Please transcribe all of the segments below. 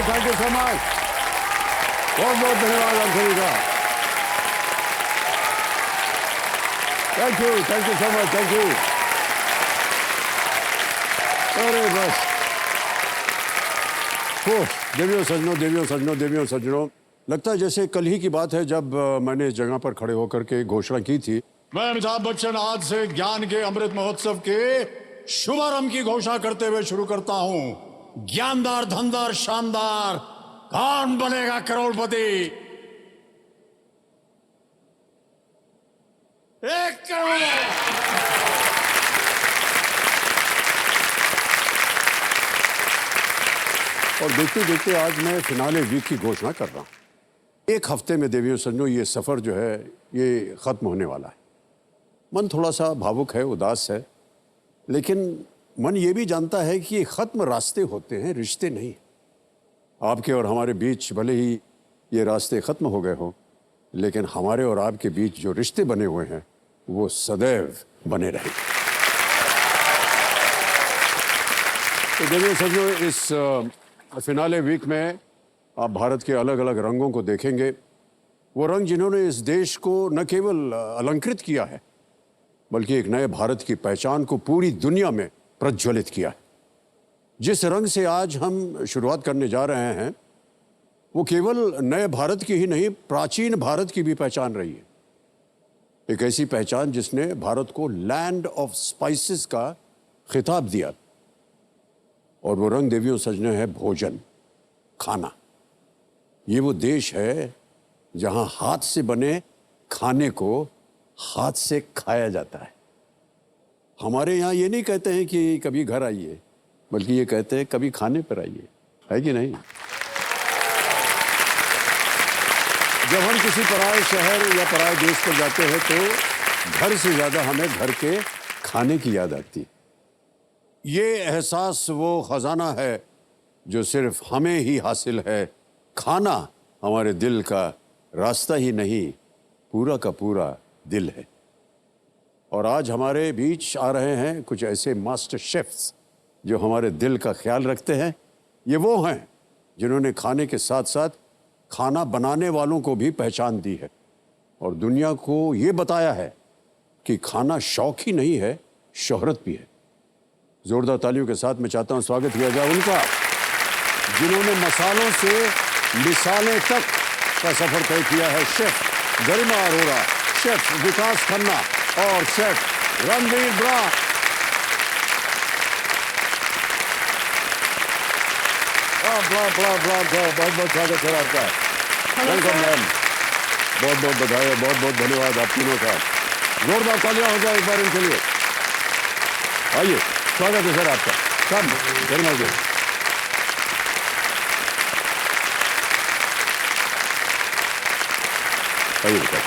Thank you so much. बहुत बहुत धन्यवाद आप सभी का। Thank you so much, thank you. अरे बस देवियों सज्जनों, लगता है जैसे कल ही की बात है जब मैंने इस जगह पर खड़े होकर के घोषणा की थी, मैं अमिताभ बच्चन आज से ज्ञान के अमृत महोत्सव के शुभारंभ की घोषणा करते हुए शुरू करता हूं। ज्ञानदार, धनदार, शानदार, कौन बनेगा करोड़पति? 1 करोड़। और देखते देखते आज मैं फिनाले वीक की घोषणा कर रहा हूं। 1 हफ्ते में देवियों सज्जनों ये सफर जो है ये खत्म होने वाला है। मन थोड़ा सा भावुक है, उदास है, लेकिन मन ये भी जानता है कि ये खत्म रास्ते होते हैं, रिश्ते नहीं। आपके और हमारे बीच भले ही ये रास्ते खत्म हो गए हों, लेकिन हमारे और आपके बीच जो रिश्ते बने हुए हैं वो सदैव बने रहेंगे। तो देवियों सज्जनों, इस फिनाले वीक में आप भारत के अलग अलग रंगों को देखेंगे। वो रंग जिन्होंने इस देश को न केवल अलंकृत किया है, बल्कि एक नए भारत की पहचान को पूरी दुनिया में प्रज्वलित किया है। जिस रंग से आज हम शुरुआत करने जा रहे हैं वो केवल नए भारत की ही नहीं, प्राचीन भारत की भी पहचान रही है। एक ऐसी पहचान जिसने भारत को लैंड ऑफ स्पाइसेस का खिताब दिया। और वो रंग देवियों सजने है भोजन, खाना। ये वो देश है जहां हाथ से बने खाने को हाथ से खाया जाता है। हमारे यहाँ ये नहीं कहते हैं कि कभी घर आइए, बल्कि ये कहते हैं कभी खाने पर आइए, है कि नहीं? जब हम किसी पराये शहर या पराये देश पर जाते हैं तो घर से ज्यादा हमें घर के खाने की याद आती है। ये एहसास वो खजाना है जो सिर्फ हमें ही हासिल है। खाना हमारे दिल का रास्ता ही नहीं, पूरा का पूरा दिल है। और आज हमारे बीच आ रहे हैं कुछ ऐसे मास्टर शेफ्स जो हमारे दिल का ख्याल रखते हैं। ये वो हैं जिन्होंने खाने के साथ साथ खाना बनाने वालों को भी पहचान दी है और दुनिया को ये बताया है कि खाना शौक ही नहीं है, शोहरत भी है। जोरदार तालियों के साथ मैं चाहता हूं स्वागत किया जाए उनका, जिन्होंने मसालों से मिसालें तक का सफर तय किया है। शेफ गरिमा अरोड़ा, शेफ विकास खन्ना और शेफ रणवीर ब्रा। बहुत बहुत स्वागत है आपका। वेलकम मैम, बहुत बहुत बधाई, बहुत बहुत धन्यवाद आप तीनों का। जोरदार तालियां हो जाए एक बार इनके लिए। आइए, स्वागत है सर आपका। कम गरिमा जी। आइए बेटा।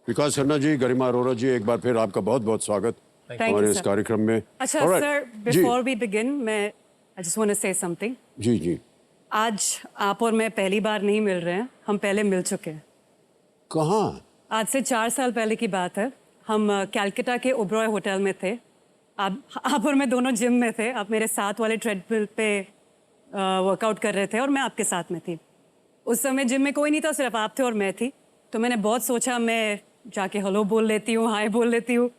विकास खन्ना जी, गरिमा अरोड़ा जी, एक बार फिर आपका बहुत बहुत स्वागत हमारे इस कार्यक्रम में। अच्छा सर, बिफोर वी बिगिन मैं I just want to say something. जी जी। आज आप और मैं पहली बार नहीं मिल रहे हैं, हम पहले मिल चुके हैं। कहाँ? आज से 4 साल पहले की बात है। हम कैलकाटा के ओबरॉय होटल में थे। आप और मैं दोनों जिम में थे। आप मेरे साथ वाले ट्रेडमिल पे वर्कआउट कर रहे थे और मैं आपके साथ में थी। उस समय जिम में कोई नहीं था, सिर्फ आप थे और मैं थी। तो मैंने बहुत सोचा मैं जाके हेलो बोल लेती हूँ, हाय बोल लेती हूँ,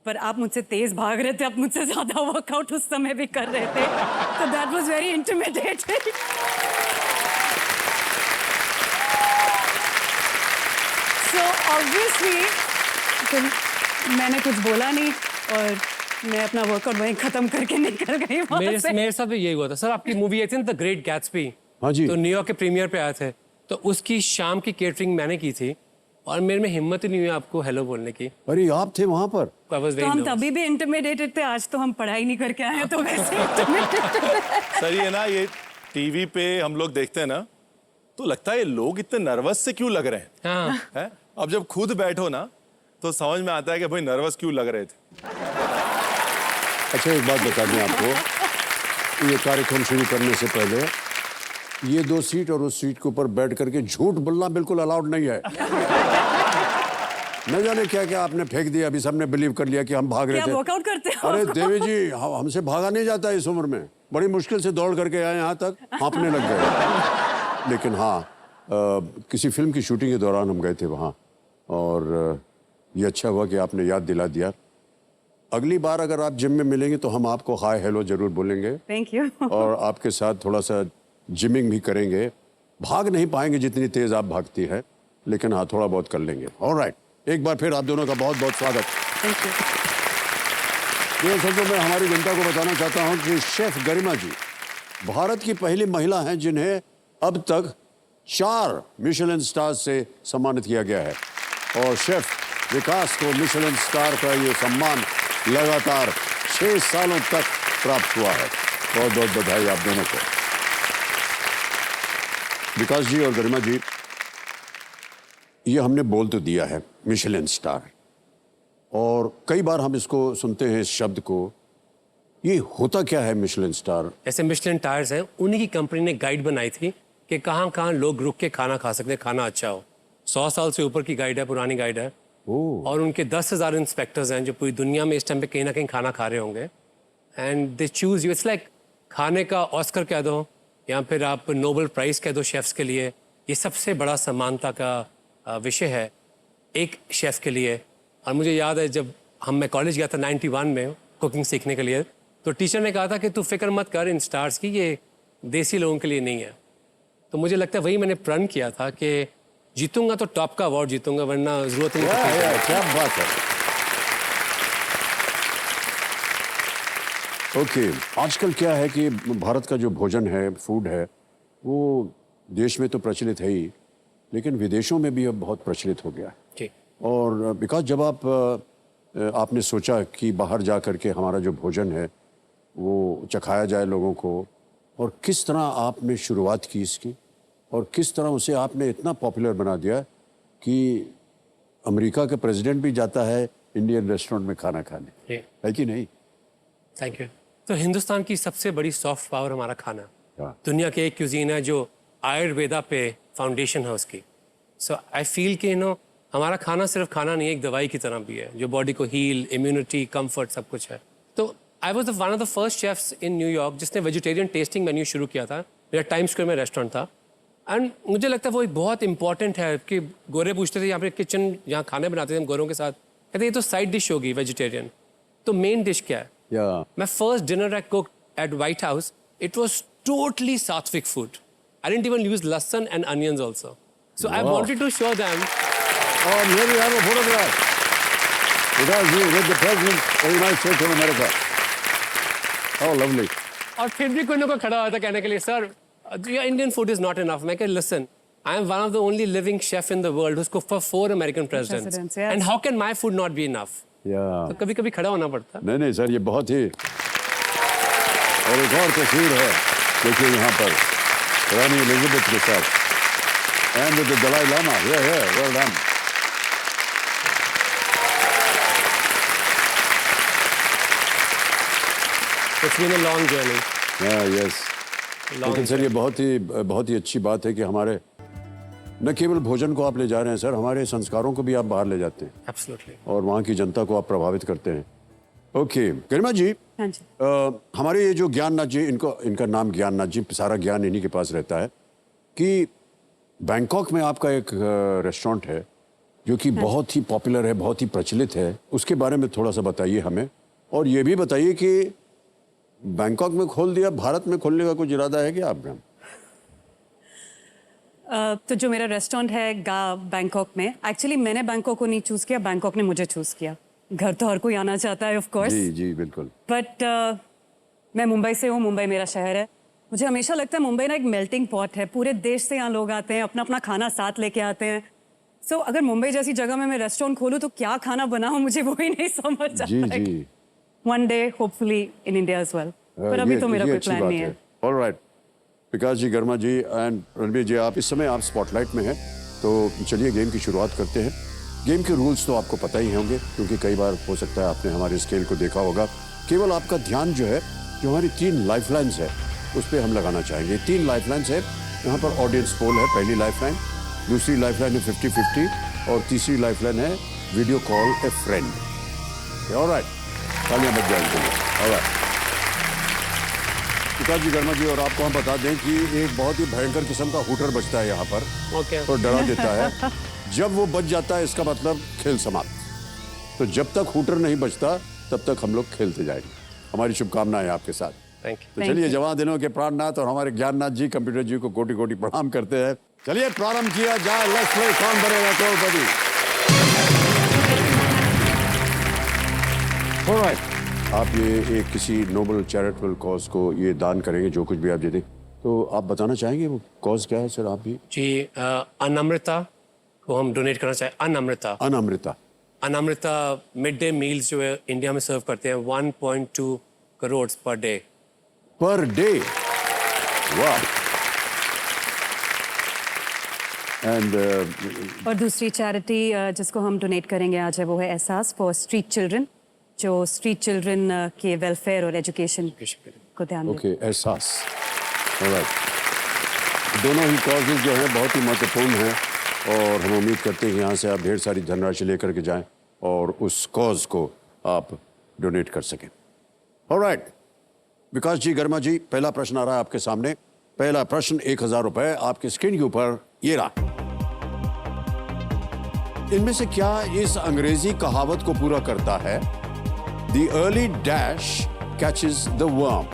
पर आप मुझसे तेज भाग रहे थे, आप मुझसे ज्यादा वर्कआउट उस समय भी कर रहे थे। तो that was very intimidating. So obviously मैंने कुछ बोला नहीं और मैं अपना वर्कआउट वहीं खत्म करके निकल गई वहाँ से। मेरे साथ भी यही हुआ था सर। आपकी मूवी आई थी द ग्रेट गैट्सबी, हाँ जी, तो न्यूयॉर्क के प्रीमियर पे आए थे, तो उसकी शाम की केटरिंग मैंने की थी और मेरे में हिम्मत ही नहीं हुई आपको हेलो बोलने की। अरे आप थे वहाँ पर? तो हम तभी भी इंटिमिडेटेड थे, आज तो हम पढ़ाई नहीं करके आए हैं तो वैसे सर ये ना, ये टीवी पे हम लोग देखते हैं ना तो लगता है ये लोग इतने नर्वस से क्यों लग रहे हैं। हाँ। है? अब जब खुद बैठो ना तो समझ में आता है कि भाई नर्वस क्यों लग रहे थे। अच्छा एक बात बता दें आपको, ये कार्यक्रम शुरू करने से पहले ये 2 सीट और उस सीट के ऊपर बैठ करके झूठ बोलना बिल्कुल अलाउड नहीं है। न जाने क्या क्या आपने फेंक दिया, अभी सबने बिलीव कर लिया कि हम भाग रहे क्या थे। वर्कआउट करते हो? अरे देवी जी, हमसे भागा नहीं जाता इस उम्र में, बड़ी मुश्किल से दौड़ करके आए यहाँ तक, हाँफने लग गए। लेकिन हाँ, किसी फिल्म की शूटिंग के दौरान हम गए थे वहाँ, और ये अच्छा हुआ कि आपने याद दिला दिया। अगली बार अगर आप जिम में मिलेंगे तो हम आपको हाय हेलो जरूर बोलेंगे, थैंक यू। और आपके साथ थोड़ा सा जिमिंग भी करेंगे। भाग नहीं पाएंगे जितनी तेज आप भागती है, लेकिन हाँ थोड़ा बहुत कर लेंगे। ऑलराइट, एक बार फिर आप दोनों का बहुत बहुत स्वागत। Thank you. दरअसल मैं हमारी जनता को बताना चाहता हूँ कि शेफ गरिमा जी भारत की पहली महिला हैं जिन्हें अब तक 4 मिशेलिन स्टार से सम्मानित किया गया है, और शेफ विकास को मिशेलिन स्टार का ये सम्मान लगातार 6 सालों तक प्राप्त हुआ है। बहुत बहुत बधाई आप दोनों को। विकास जी और गरिमा जी, ये हमने बोल तो दिया है मिशेलिन स्टार, और कई बार हम इसको सुनते हैं इस शब्द को। ये होता क्या है मिशेलिन स्टार? ऐसे मिशेलिन टायर्स हैं, उन्हीं की कंपनी ने गाइड बनाई थी कि कहाँ कहाँ लोग रुक के खाना खा सकते हैं, खाना अच्छा हो। 100 साल से ऊपर की गाइड है, पुरानी गाइड है। और उनके 10,000 इंस्पेक्टर्स हैं जो पूरी दुनिया में इस टाइम पे कहीं ना कहीं खाना खा रहे होंगे। And they choose you, it's like खाने का ऑस्कर कह दो या फिर आप नोबेल प्राइज़ कह दो शेफ्स के लिए। ये सबसे बड़ा समानता का विषय है एक शेफ़ के लिए। और मुझे याद है जब मैं कॉलेज गया था 91 में कुकिंग सीखने के लिए, तो टीचर ने कहा था कि तू फिक्र मत कर इन स्टार्स की, ये देसी लोगों के लिए नहीं है। तो मुझे लगता है वही मैंने प्रण किया था कि जीतूंगा तो टॉप का अवार्ड जीतूंगा, वरना जरूरत नहीं है। क्या बात है। ओके, आजकल क्या है कि भारत का जो भोजन है, फूड है, वो देश में तो प्रचलित है ही, लेकिन विदेशों में भी अब बहुत प्रचलित हो गया है। जी। और बिकॉज जब आपने सोचा कि बाहर जा कर के हमारा जो भोजन है वो चखाया जाए लोगों को, और किस तरह आपने शुरुआत की इसकी, और किस तरह उसे आपने इतना पॉपुलर बना दिया कि अमेरिका का प्रेसिडेंट भी जाता है इंडियन रेस्टोरेंट में खाना खाने, है कि नहीं? Thank you. तो हिंदुस्तान की सबसे बड़ी सॉफ्ट पावर हमारा खाना। हाँ। दुनिया के एक क्यूजीन है जो आयुर्वेदा पे फाउंडेशन है उसकी। सो आई फील कि हमारा खाना सिर्फ खाना नहीं है, एक दवाई की तरह भी है जो बॉडी को हील, इम्यूनिटी, कंफर्ट सब कुछ है। तो I was one of the first chefs in New York जिसने वेजिटेरियन टेस्टिंग मेन्यू शुरू किया था। मेरा टाइम स्क्वायर में रेस्टोरेंट था, एंड मुझे लगता है वो एक बहुत इंपॉर्टेंट है कि गोरे पूछते थे यहाँ पे किचन जहाँ खाने बनाते थे हम गोरों के साथ, कहते ये तो साइड डिश होगी वेजिटेरियन, तो मेन डिश क्या है? My first dinner I cooked at White House, it was totally Sattvic food. I didn't even use lasan and onions also. So I wanted to show them. And here we have a photograph. Because you with the President of the United States of America. Oh, lovely. और फिर भी कोई ना कोई खड़ा हुआ था कहने के लिए, sir Indian food is not enough. मैं कहा, listen, I am one of the only living chef in the world who's cooked for 4 American presidents. Yes. And how can my food not be enough? तो कभी कभी खड़ा होना पड़ता। नहीं sir, ये बहुत ही। और एक और तस्वीर है, देखिए यहाँ पर रानी एलिजाबेथ के साथ, and with the Dalai Lama. Well done. It's been a long journey. Yes. लेकिन सर ये बहुत ही अच्छी बात है कि हमारे न केवल भोजन को आप ले जा रहे हैं सर, हमारे संस्कारों को भी आप बाहर ले जाते हैं। Absolutely. और वहाँ की जनता को आप प्रभावित करते हैं। ओके गरिमा जी, हाँ जी। हमारे ये जो ज्ञाननाथ जी, इनका नाम ज्ञाननाथ जी, सारा ज्ञान इन्हीं के पास रहता है, कि बैंकॉक में आपका एक रेस्टोरेंट है जो कि बहुत ही पॉपुलर है, बहुत ही प्रचलित है। उसके बारे में थोड़ा सा बताइए हमें, और ये भी बताइए कि बैंकॉक में खोल दिया, भारत में खोलने का कुछ इरादा है क्या आपका? तो जो मेरा रेस्टोरेंट है बैंकॉक में, एक्चुअली मैंने बैंकॉक को नहीं चूज़ किया, बैंकॉक ने मुझे चूज़ किया। घर तो हर कोई आना चाहता है ऑफ कोर्स। जी बिल्कुल। बट मैं मुंबई से हूँ, मुंबई मेरा शहर है। मुझे हमेशा लगता है मुंबई ना एक मेल्टिंग पॉट है, पूरे देश से यहाँ लोग आते हैं, अपना अपना खाना साथ लेके आते हैं। सो अगर मुंबई जैसी जगह में मैं रेस्टोरेंट खोलूँ तो क्या खाना बनाऊँ, मुझे वो ही नहीं समझ आता। जी। One day hopefully in India as well, पर अभी तो मेरा कोई प्लान नहीं है। ऑलराइट, विकास जी, गर्मा जी एंड रणबीर जी, आप इस समय आप स्पॉटलाइट में हैं, तो चलिए गेम की शुरुआत करते हैं। गेम के रूल्स तो आपको पता ही होंगे, क्योंकि कई बार हो सकता है आपने हमारे स्केल को देखा होगा। केवल आपका ध्यान जो है, जो हमारी 3 लाइफलाइंस है उस पर हम लगाना चाहेंगे। 3 लाइफलाइंस है, यहाँ पर ऑडियंस पोल है। पहली लाइफलाइन, दूसरी लाइफलाइन है 50-50, और तीसरी लाइफलाइन है वीडियो कॉल ए फ्रेंड। ऑलराइट, तालियां बज जाएंगी। ऑलराइट विकास जी वर्मा जी, और आपको हम बता दें कि एक बहुत ही भयंकर किस्म का हूटर बजता है यहाँ पर ओके और डरा देता है। जब वो बज जाता है इसका मतलब खेल समाप्त। तो जब तक हूटर नहीं बजता तब तक हम लोग खेलते जाएंगे। हमारी शुभकामनाएं आपके साथ। Thank you. तो चलिए, जवान दिनों के प्राणनाथ और हमारे ज्ञाननाथ जी कंप्यूटर जी को कोटि कोटि प्रणाम करते हैं। चलिए प्रारंभ किया जाए। लेट्स प्ले कौन बनेगा करोड़पति। ऑलराइट, आप ये एक किसी नोबल चैरिटेबल कॉज को ये दान करेंगे, जो कुछ भी आप देते, तो आप बताना चाहेंगे वो कॉज क्या है सर? आप भी जी अनअमृता को हम डोनेट करना चाहें। अनअमृता अनअमृता मिड डे मील्स जो है इंडिया में सर्व करते हैं 1.2 करोड़ पर डे। वाह। एंड और दूसरी चैरिटी जिसको हम डोनेट करेंगे आज है वो है एहसास फॉर स्ट्रीट चिल्ड्रन, जो स्ट्रीट चिल्ड्रन के वेलफेयर और एजुकेशन को ध्यान ओके, एहसास। ऑलराइट, दोनों ही कॉजेज जो हैं बहुत ही महत्वपूर्ण हैं और हम उम्मीद करते हैं कि यहाँ से आप ढेर सारी धनराशि लेकर के जाएं और उस कॉज को आप डोनेट कर सकें। ऑलराइट विकास जी वर्मा जी, पहला प्रश्न आ रहा है आपके सामने। पहला प्रश्न 1000 रुपए आपके स्क्रीन के ऊपर ये रहा। इनमें से क्या इस अंग्रेजी कहावत को पूरा करता है? The early dash catches the worm.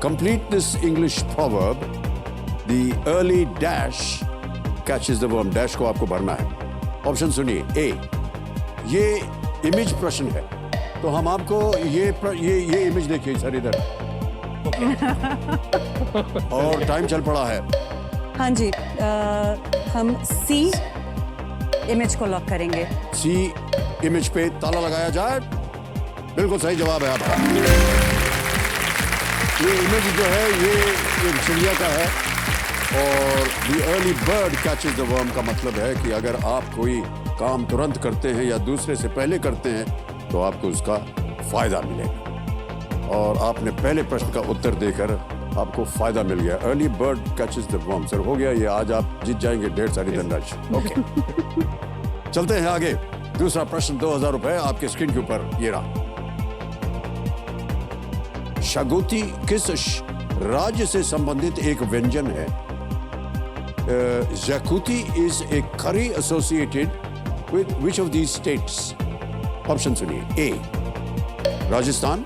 Complete this English proverb. The early dash catches the worm. Dash को आपको भरना है। ऑप्शन सुनिए। ए, ये इमेज प्रश्न है, तो हम आपको ये इमेज देखिए सर इधर। और टाइम चल पड़ा है। हाँ जी, हम सी इमेज को लॉक करेंगे। सी इमेज पे ताला लगाया जाए। बिल्कुल सही जवाब है आपका। ये इमेज जो है ये एक चिड़िया का है और the early bird catches the worm का मतलब है कि अगर आप कोई काम तुरंत करते हैं या दूसरे से पहले करते हैं तो आपको उसका फायदा मिलेगा। और आपने पहले प्रश्न का उत्तर देकर आपको फायदा मिल गया। Early bird catches the worm. Sir हो गया ये, आज आप जीत जाएंगे ढेर सारी धनराशि। ओके चलते हैं आगे। दूसरा प्रश्न 2000 रुपए आपके स्क्रीन के ऊपर ये रहा। शागोती किस राज्य से संबंधित एक व्यंजन है? जैकुती इज ए करी associated with which of these states? Option सुनिए। ए राजस्थान,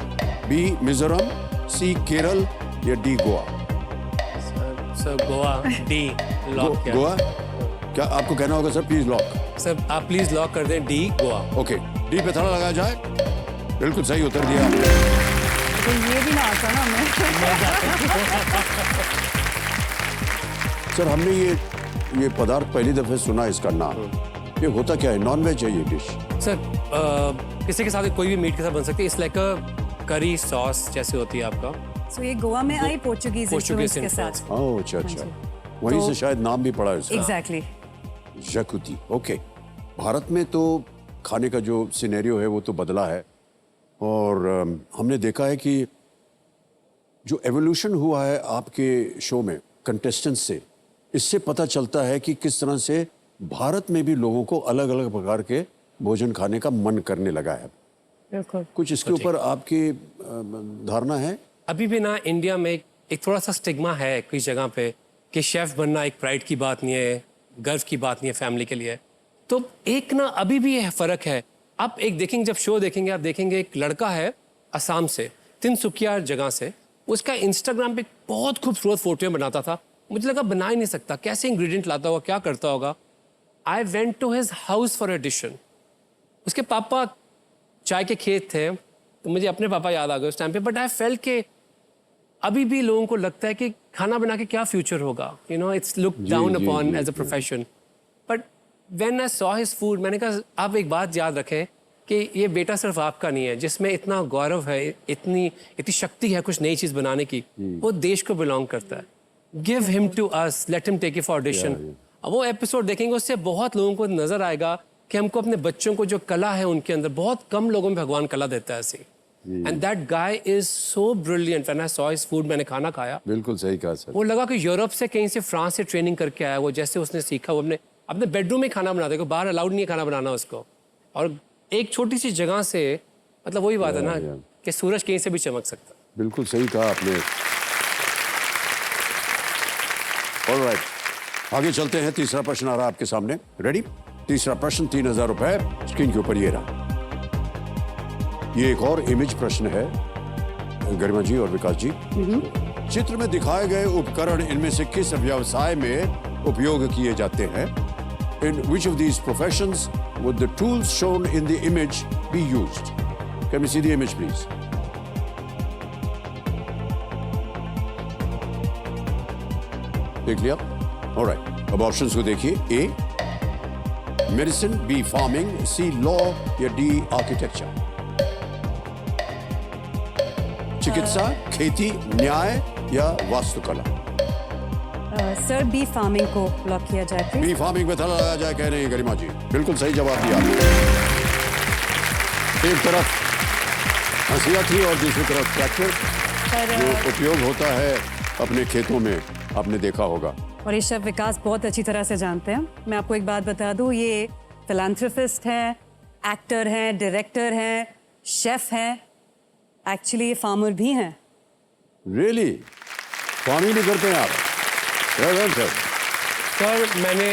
बी मिजोरम, सी केरल या D Goa? Sir Goa. D lock. Goa क्या आपको कहना होगा सर? Please lock. सर आप प्लीज लॉक कर दें डी गोवा। ओके, डी पे ताला लगाया जाए। बिल्कुल सही उत्तर दिया। तो ये भी ना आता ना मैं। सर हमने ये पदार्थ पहली दफे सुना इसका नाम। ये होता क्या है? नॉनवेज है ये डिश? सर किसी के साथ कोई भी मीट के साथ बन सकती है। It's like a curry sauce जैसे होती है आपका। तो ये गोवा में आई पोर्चुगीज इन्फ्लुएंस के साथ। ओह अच्छा अच्छा, वहीं से शायद नाम भी पड़ा है इसका। एग्जैक्टली। जैकुती। ओके, भारत में तो खाने का जो सिनेरियो है वो तो बदला है और हमने देखा है कि जो एवोल्यूशन हुआ है आपके शो में कंटेस्टेंट्स से, इससे पता चलता है कि किस तरह से भारत में भी लोगों को अलग अलग प्रकार के भोजन खाने का मन करने लगा है। बिल्कुल। कुछ इसके ऊपर आपकी धारणा है? अभी भी ना इंडिया में एक थोड़ा सा स्टिग्मा है कई जगह पे कि शेफ बनना एक प्राइड की बात नहीं है, गर्व की बात नहीं है फैमिली के लिए। तो एक ना अभी भी यह फर्क है। आप एक देखेंगे, जब शो देखेंगे आप देखेंगे एक लड़का है असम से, तिनसुकिया जगह से, उसका इंस्टाग्राम पे बहुत खूबसूरत फोटो बनाता था। मुझे लगा बना ही नहीं सकता, कैसे इंग्रेडिएंट लाता होगा, क्या करता होगा। I went to his house for audition. उसके पापा चाय के खेत थे, तो मुझे अपने पापा याद आ गए उस टाइम पे। बट आई फेल्ट के अभी भी लोगों को लगता है कि खाना बना के क्या फ्यूचर होगा, you know, it's look down upon as a profession. But when I saw his food, मैंने कहा आप एक बात याद रखें कि ये बेटा सिर्फ आपका नहीं है, जिसमें इतना गौरव है, इतनी शक्ति है कुछ नई चीज बनाने की, वो देश को बिलोंग करता है। Give him to us, let him take it for audition. वो एपिसोड देखेंगे, उससे बहुत लोगों को नजर आएगा कि हमको अपने बच्चों को जो कला है उनके अंदर, बहुत कम लोगों में भगवान कला देता है ऐसी। And that guy is so brilliant. When I saw his food, मैंने खाना खाया, बिल्कुल सही कहा सर। वो लगा कि यूरोप से कहीं से, फ्रांस से ट्रेनिंग करके आया वो, जैसे उसने सीखा वो अपने अपने बेडरूम में खाना बनाते हैं, बाहर अलाउड नहीं है खाना बनाना उसको। और एक छोटी सी जगह से, मतलब वही बात है ना कि सूरज कहीं से भी चमक सकता है। बिल्कुल सही कहा आपने। ऑलराइट, आगे चलते हैं। तीसरा प्रश्न आ रहा है आपके सामने। रेडी? तीसरा प्रश्न 3000 रुपए स्क्रीन के ऊपर ये रहा। ये एक और इमेज प्रश्न है गरिमा जी और विकास जी। चित्र में दिखाए गए उपकरण इनमें से किस व्यवसाय में उपयोग किए जाते हैं? In which of these professions would the tools shown in the image be used? Can we see the image, please? देख लिया? All right. अब ऑप्शंस को देखिए। A, medicine, B, farming, C, law या D, आर्किटेक्चर। चिकित्सा, खेती, न्याय या वास्तुकला। सर बी फार्मिंग को लॉक किया जाए प्लीज। बी फार्मिंग में थला लगाया जाए, कह रही है गरिमा जी। बिल्कुल सही जवाब दिया। एक तरफ हंसिया थी और दूसरी तरफ ट्रैक्टर जो उपयोग होता है अपने खेतों में, आपने देखा होगा। और ये शब्द विकास बहुत अच्छी तरह से जानते हैं। मैं आपको एक बात बता दूं, ये फिलैंथ्रोपिस्ट हैं, एक्टर हैं, डायरेक्टर हैं, शेफ हैं, एक्चुअली ये फार्मर भी हैं। रियली? फार्मिंग भी करते हैं आप? सर सर मैंने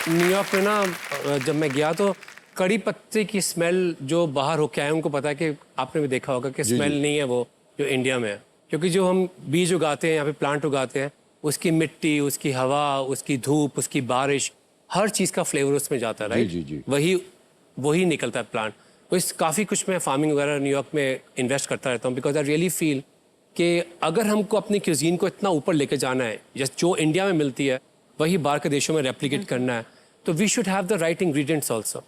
न्यूयॉर्क में ना जब मैं गया तो कड़ी पत्ते की स्मेल जो बाहर होके आए, उनको पता है कि आपने भी देखा होगा कि स्मेल नहीं है वो जो इंडिया में है। क्योंकि जो हम बीज उगाते हैं, यहाँ पे प्लांट उगाते हैं, उसकी मिट्टी, उसकी हवा, उसकी धूप, उसकी बारिश, हर चीज़ का फ्लेवर उसमें जाता है, राइट? जी। वही निकलता है प्लांट। तो इस काफ़ी कुछ मैं फार्मिंग वगैरह न्यूयॉर्क में इन्वेस्ट करता रहता हूँ, बिकॉज आई रियली फील कि अगर हमको अपनी क्यूजीन को इतना ऊपर लेके जाना है, जैसे जो इंडिया में मिलती है वही बाहर के देशों में रेप्लिकेट करना है, तो we should have the right ingredients also.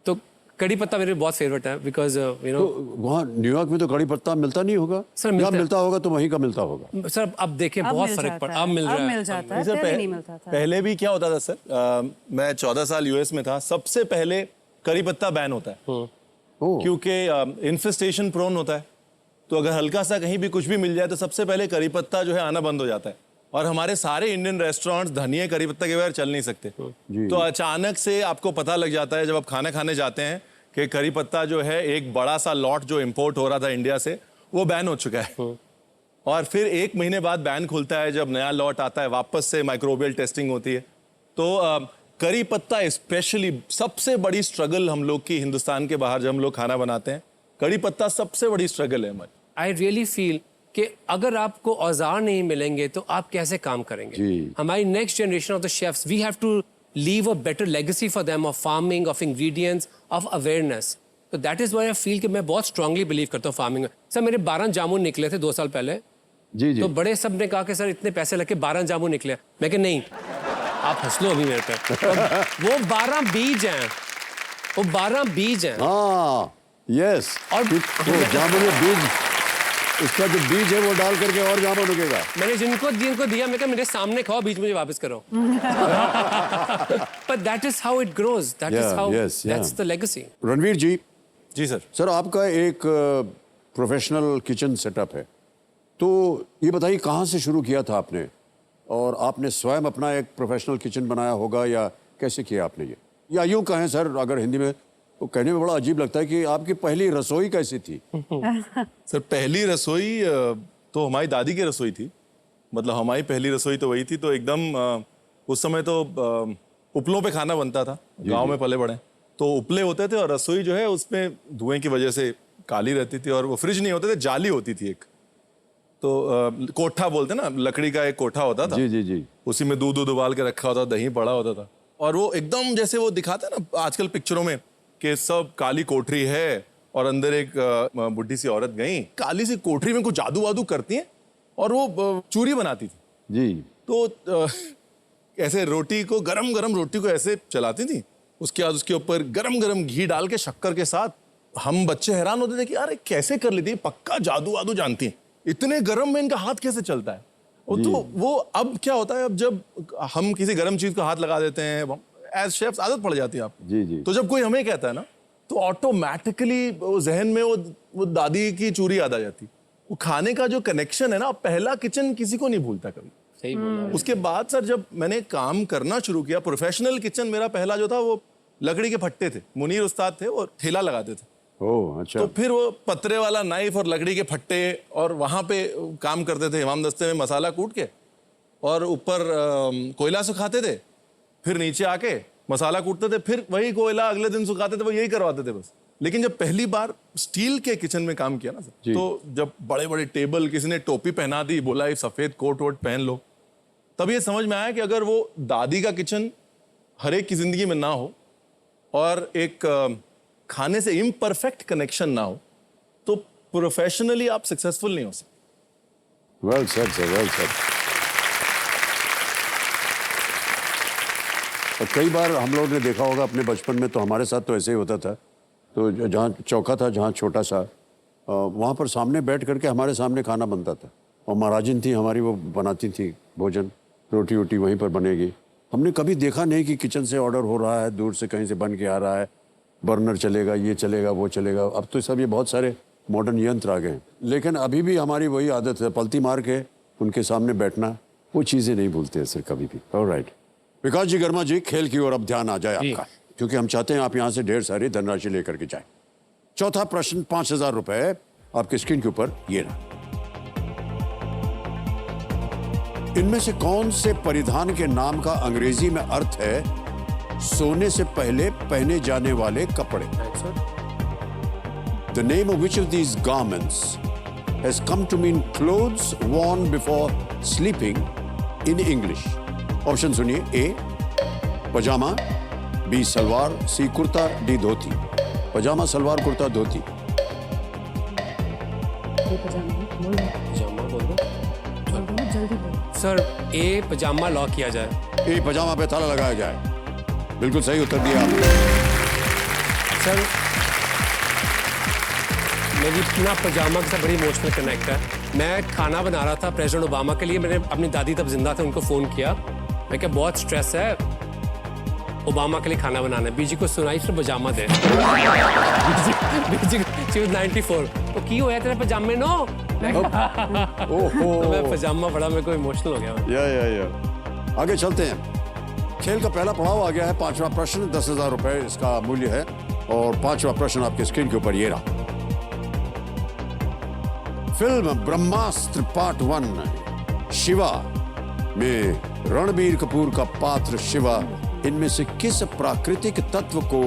तो कड़ी पत्ता मेरे बहुत फेवरेट है, बिकॉज यू नो वहाँ न्यूयॉर्क में तो कड़ी पत्ता मिलता नहीं होगा। सर, मिलता होगा तो वहीं का मिलता होगा। सर अब देखें बहुत फर्क पड़ा, अब मिल रहा है। जाता है, सर, पहले नहीं मिलता था। पहले भी क्या होता था सर, मैं 14 साल यूएस में था, सबसे पहले करी पत्ता बैन होता है क्योंकि इन्फेस्टेशन प्रोन होता है। तो अगर हल्का सा कहीं भी कुछ भी मिल जाए तो सबसे पहले करी पत्ता जो है आना बंद हो जाता है। और हमारे सारे इंडियन रेस्टोरेंट्स धनिया करी पत्ता के बगैर चल नहीं सकते। तो अचानक से आपको पता लग जाता है जब आप खाना खाने जाते हैं कि करी पत्ता जो है, एक बड़ा सा लॉट जो इंपोर्ट हो रहा था इंडिया से, वो बैन हो चुका है। और फिर 1 महीने बाद बैन खुलता है, जब नया लॉट आता है वापस से माइक्रोबियल टेस्टिंग होती है। तो करी पत्ता स्पेशली सबसे बड़ी स्ट्रगल हम लोग की, हिंदुस्तान के बाहर जब हम लोग खाना बनाते हैं, कड़ी पत्ता सबसे बड़ी स्ट्रगल है हमारी। आई रियली फील कि अगर आपको औजार नहीं मिलेंगे तो आप कैसे काम करेंगे? हमारी next generation of the chefs, we have to leave a better legacy for them of farming, of ingredients, of awareness. तो that is why I feel कि मैं बहुत स्ट्रांगली बिलीव करता हूँ फार्मिंग में। सर मेरे 12 जामुन निकले थे 2 साल पहले। जी तो बड़े सब ने कहा कि सर इतने पैसे लगे 12 जामुन निकले। मैं कि नहीं, आप हंस लो अभी मेरे पे। तो वो 12 बीज हैं, वो 12 बीज हैं। हाँ, यस। और जामुन में बीज, उसका जो बीज है वो डाल करके और जामुन उगेगा। मैंने जिनको दिया, मैं कहा मेरे सामने खाओ, बीज मुझे वापस करो। But that is how it grows. That is how, that's the legacy. Ranveer ji. जी सर। सर आपका एक प्रोफेशनल किचन सेटअप है, तो ये बताइए कहाँ से शुरू किया था आपने? और आपने स्वयं अपना एक प्रोफेशनल किचन बनाया होगा या कैसे किया आपने ये? या यूँ कहें सर, अगर हिंदी में तो कहने में बड़ा अजीब लगता है कि आपकी पहली रसोई कैसी थी? सर पहली रसोई तो हमारी दादी की रसोई थी। मतलब हमारी पहली रसोई तो वही थी। तो एकदम उस समय तो उपलों पे खाना बनता था, गांव में पले बड़े, तो उपले होते थे और रसोई जो है उसमें धुएं की वजह से काली रहती थी। और वो फ्रिज नहीं होते थे, जाली होती थी एक, तो कोठा बोलते ना, लकड़ी का एक कोठा होता था। जी। उसी में दूध उबाल के रखा होता, दही पड़ा होता था। और वो एकदम जैसे वो दिखाते हैं ना आजकल पिक्चरों में कि सब काली कोठरी है और अंदर एक बुढ़ी सी औरत गई, काली सी कोठरी में कुछ जादू वादू करती हैं और वो चूरी बनाती थी। जी। तो ऐसे रोटी को, गरम गरम रोटी को ऐसे चलाती थी, उसके बाद उसके ऊपर गरम गरम घी डाल के शक्कर के साथ। हम बच्चे हैरान होते थे कि यार कैसे कर लेती है, पक्का जादू वादू जानती है, इतने गरम में इनका हाथ कैसे चलता है। तो वो अब क्या होता है, अब जब हम किसी गरम चीज को हाथ लगा देते हैं, एज शेफ्स आदत पड़ जाती है आप। जी। तो जब कोई हमें कहता है ना, तो ऑटोमेटिकली वो जहन में वो दादी की चूरी याद आ जाती। वो खाने का जो कनेक्शन है ना, पहला किचन किसी को नहीं भूलता कभी। सही बोला। उसके बाद सर जब मैंने काम करना शुरू किया, प्रोफेशनल किचन मेरा पहला जो था वो लकड़ी के फट्टे थे। मुनीर उस्ताद थे, वो ठेला लगाते थे। ओह अच्छा। तो फिर वो पतरे वाला नाइफ और लकड़ी के फट्टे, और वहां पे काम करते थे इमाम दस्ते में, मसाला कूट के और ऊपर कोयला सुखाते थे, फिर नीचे आके मसाला कूटते थे, फिर वही कोयला अगले दिन सुखाते थे, वो यही करवाते थे बस। लेकिन जब पहली बार स्टील के किचन में काम किया ना सर, तो जब बड़े बड़े टेबल, किसी ने टोपी पहना दी, बोला ये सफेद कोट वोट पहन लो, तब ये समझ में आया कि अगर वो दादी का किचन हर एक की जिंदगी में ना हो और एक खाने से इम्परफेक्ट कनेक्शन ना हो, तो प्रोफेशनली आप सक्सेसफुल नहीं हो सकते। Well said sir, well said. और कई बार हम लोगों ने देखा होगा अपने बचपन में, तो हमारे साथ तो ऐसे ही होता था। तो जहाँ चौका था, जहाँ छोटा सा, वहाँ पर सामने बैठ करके हमारे सामने खाना बनता था, और महाराजिन थी हमारी, वो बनाती थी भोजन, रोटी वोटी वहीं पर बनेगी। हमने कभी देखा नहीं कि किचन से ऑर्डर हो रहा है, दूर से कहीं से बन के आ रहा है, बर्नर चलेगा, ये चलेगा, वो चलेगा। अब तो सब ये बहुत सारे मॉडर्न यंत्र आ गए हैं, लेकिन अभी भी हमारी वही आदत है, पलती मार के उनके सामने बैठना, वो चीज़ें नहीं भूलते हैं सर कभी भी। ऑलराइट विकास जी वर्मा जी, खेल की ओर अब ध्यान आ जाए आपका, क्योंकि हम चाहते हैं आप यहाँ से ढेर सारी धनराशि लेकर के जाए। चौथा प्रश्न, 5,000 रुपए आपके स्क्रीन के ऊपर, ये रहा। इनमें से कौन से परिधान के नाम का अंग्रेजी में अर्थ है सोने से पहले पहने जाने वाले कपड़े? The name of which of these garments has come to mean clothes worn before sleeping in English? Option सुनिए। ए पजामा, बी सलवार, सी कुर्ता, डी धोती। पजामा, सलवार, कुर्ता, धोती। पजामा बोल दो सर। ए पजामा लॉक किया जाए। ए पजामा पे ताला लगाया जाए। बिल्कुल सही उत्तर दिया आपने। सर मेरी ना पजामा के साथ बड़ी इमोशनल कनेक्ट है। मैं खाना बना रहा था प्रेसिडेंट ओबामा के लिए। मैंने अपनी दादी तब जिंदा थे, उनको फ़ोन किया, मैं क्या बहुत स्ट्रेस है, ओबामा के लिए खाना बनाना है। बीजी को सुनाई फिर पजामा दे। बीजी 94 तो की होया तेरे पजामे नो। तो मैं पजामा बड़ा मेरे को इमोशनल हो गया। या आगे चलते हैं। खेल का पहला पड़ाव आ गया है, 5वां प्रश्न, 10,000 रुपए इसका मूल्य है, और 5वां प्रश्न आपके स्क्रीन के ऊपर ये रहा। फिल्म ब्रह्मास्त्र पार्ट 1 शिवा में रणबीर कपूर का पात्र शिवा इनमें से किस प्राकृतिक तत्व को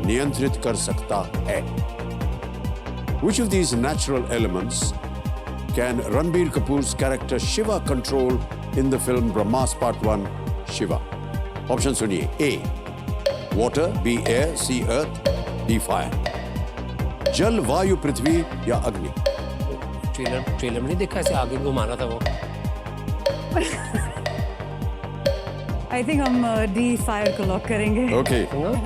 नियंत्रित कर सकता है? Which of these natural elements can Ranbir Kapoor's character Shiva control in the film Brahmastra Part 1 Shiva? Option सुनिए। A water, B air, C earth, D fire। जल, वायु, पृथ्वी या अग्नि? ट्रेलर में नहीं देखा, ऐसे आगे को मारा था वो। आई थिंक हम डी फायर को लॉक करेंगे। ओके,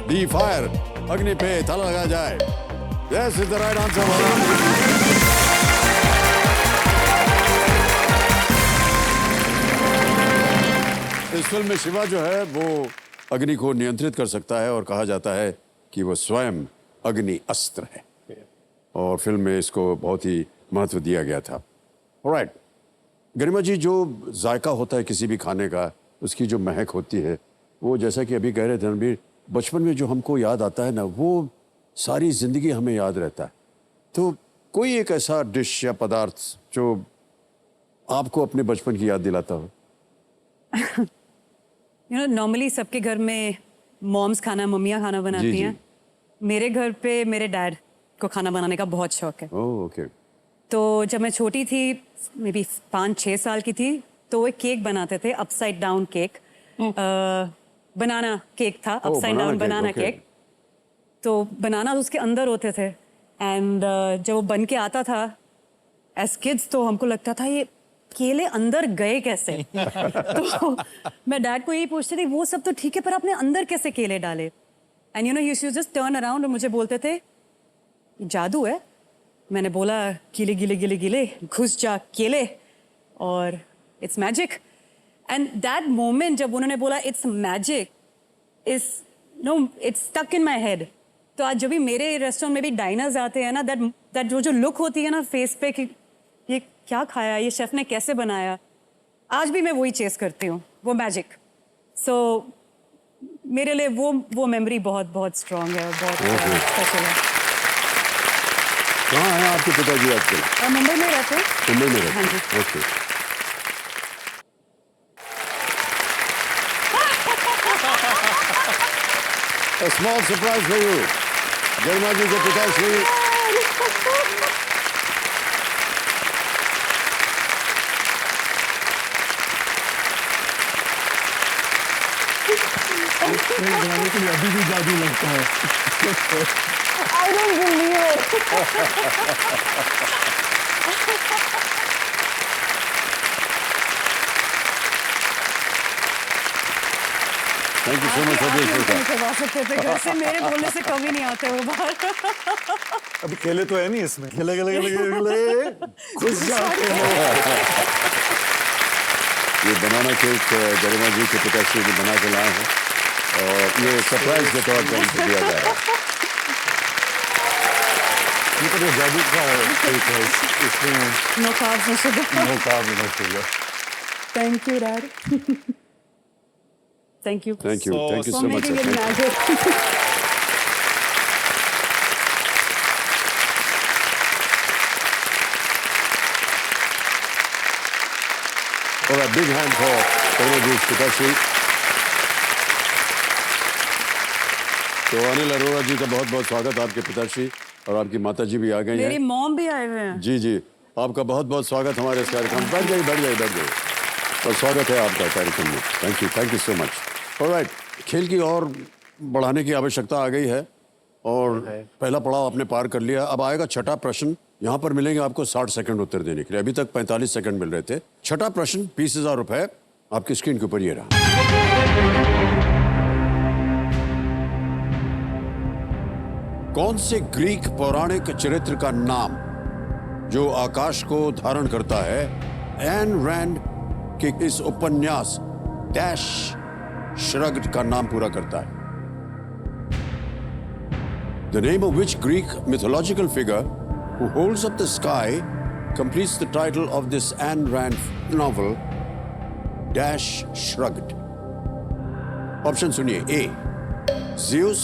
डी फायर, अग्नि पे ताला लगाया जाए। Yes is the right answer। इस फिल्म में शिवा जो है वो अग्नि को नियंत्रित कर सकता है, और कहा जाता है कि वो स्वयं अग्नि अस्त्र है, और फिल्म में इसको बहुत ही महत्व दिया गया था। ऑलराइट गरिमा जी, जो जायका होता है किसी भी खाने का, उसकी जो महक होती है, वो जैसा कि अभी कह रहे थे रणबीर, बचपन में जो हमको याद आता है ना, वो सारी जिंदगी हमें याद रहता है। तो कोई एक ऐसा डिश या पदार्थ जो आपको अपने बचपन की याद दिलाता हो? नॉर्मली सबके घर में मॉम्स खाना, मम्मियाँ खाना बनाती हैं। मेरे घर पे मेरे डैड को खाना बनाने का बहुत शौक है। Oh okay. तो जब मैं छोटी थी, मे बी 5-6 साल की थी, तो वो एक केक बनाते थे, अपसाइड डाउन केक, बनाना केक था, अपसाइड डाउन बनाना केक। तो बनाना उसके अंदर होते थे, एंड जब वो बन के आता था एज किड्स, तो हमको लगता था ये केले अंदर गए कैसे। तो मैं डैड को यही पूछती थी, वो सब तो ठीक है, पर आपने अंदर कैसे केले डाले? And you know he just turn around और मुझे बोलते थे जादू है। मैंने बोला गिले गिले गिले गिले घुस जा केले, और it's magic. And that moment जब उन्होंने बोला it's magic, it's stuck in my head. तो आज जब भी मेरे रेस्टोरेंट में भी डाइनर्स आते हैं ना, दैट जो लुक होती है ना फेस पे कि ये क्या खाया, ये शेफ ने कैसे बनाया, आज भी मैं वही चेस करती हूँ, वो मैजिक। सो मेरे लिए वो मेमोरी बहुत बहुत स्ट्रांग है और बहुत स्पेशल है। कहाँ हैं आपके पिताजी आजकल? मुंबई में रहते हैं। मुंबई में रहते हाँ हैं, जी। Okay. A small surprise for you. Garima ji के पिताश्री अभी भी जादू लगता है। I don't believe it. Thank you so much for आप दिस लोग नहीं करवा सकते थे घर से, मेरे बोलने से कभी नहीं आते वो बाहर। अभी खेले तो है नहीं इसमें, खेले खेले खेले खेले खुश जाते हो। ये बनाना केक गरिमा जी के पिताश्री ने बना के लाए हैं और ये सरप्राइज के तौर पर उनको दिया जा रहा है। ये तो जादू का केक है, इसमें No carbs, no sugar. No carb no sugar. Thank you, Dad. Thank you. Thank you So- For so much making it magic. और a big hand for Garima ji के पिताश्री। तो अनिल अरोड़ा जी का बहुत बहुत स्वागत, आपके पिताश्री और आपकी माता जी भी आ गई मेरी हैं। मॉम भी आए हुए हैं। जी जी, आपका बहुत बहुत स्वागत हमारे इस कार्यक्रम। बैठ जाइए बैठ जाइए बैठ जाइए और स्वागत है आपका कार्यक्रम में। Thank you so much. Alright, खेल की और बढ़ाने की आवश्यकता आ गई है और पहला पड़ाव आपने पार कर लिया। अब आएगा छठा प्रश्न। यहाँ पर मिलेंगे आपको 60 सेकंड उत्तर देने के लिए। अभी तक 45 सेकंड मिल रहे थे। छठा प्रश्न 20,000 रुपए आपकी स्क्रीन के ऊपर ये रहा। कौन से ग्रीक पौराणिक चरित्र का नाम जो आकाश को धारण करता है एन रैंड के इस उपन्यास डैश श्रग्ड का नाम पूरा करता है? The name of which Greek mythological figure who holds up the sky completes the title of this Ayn Rand novel dash shrugged. Option सुनिए। A Zeus,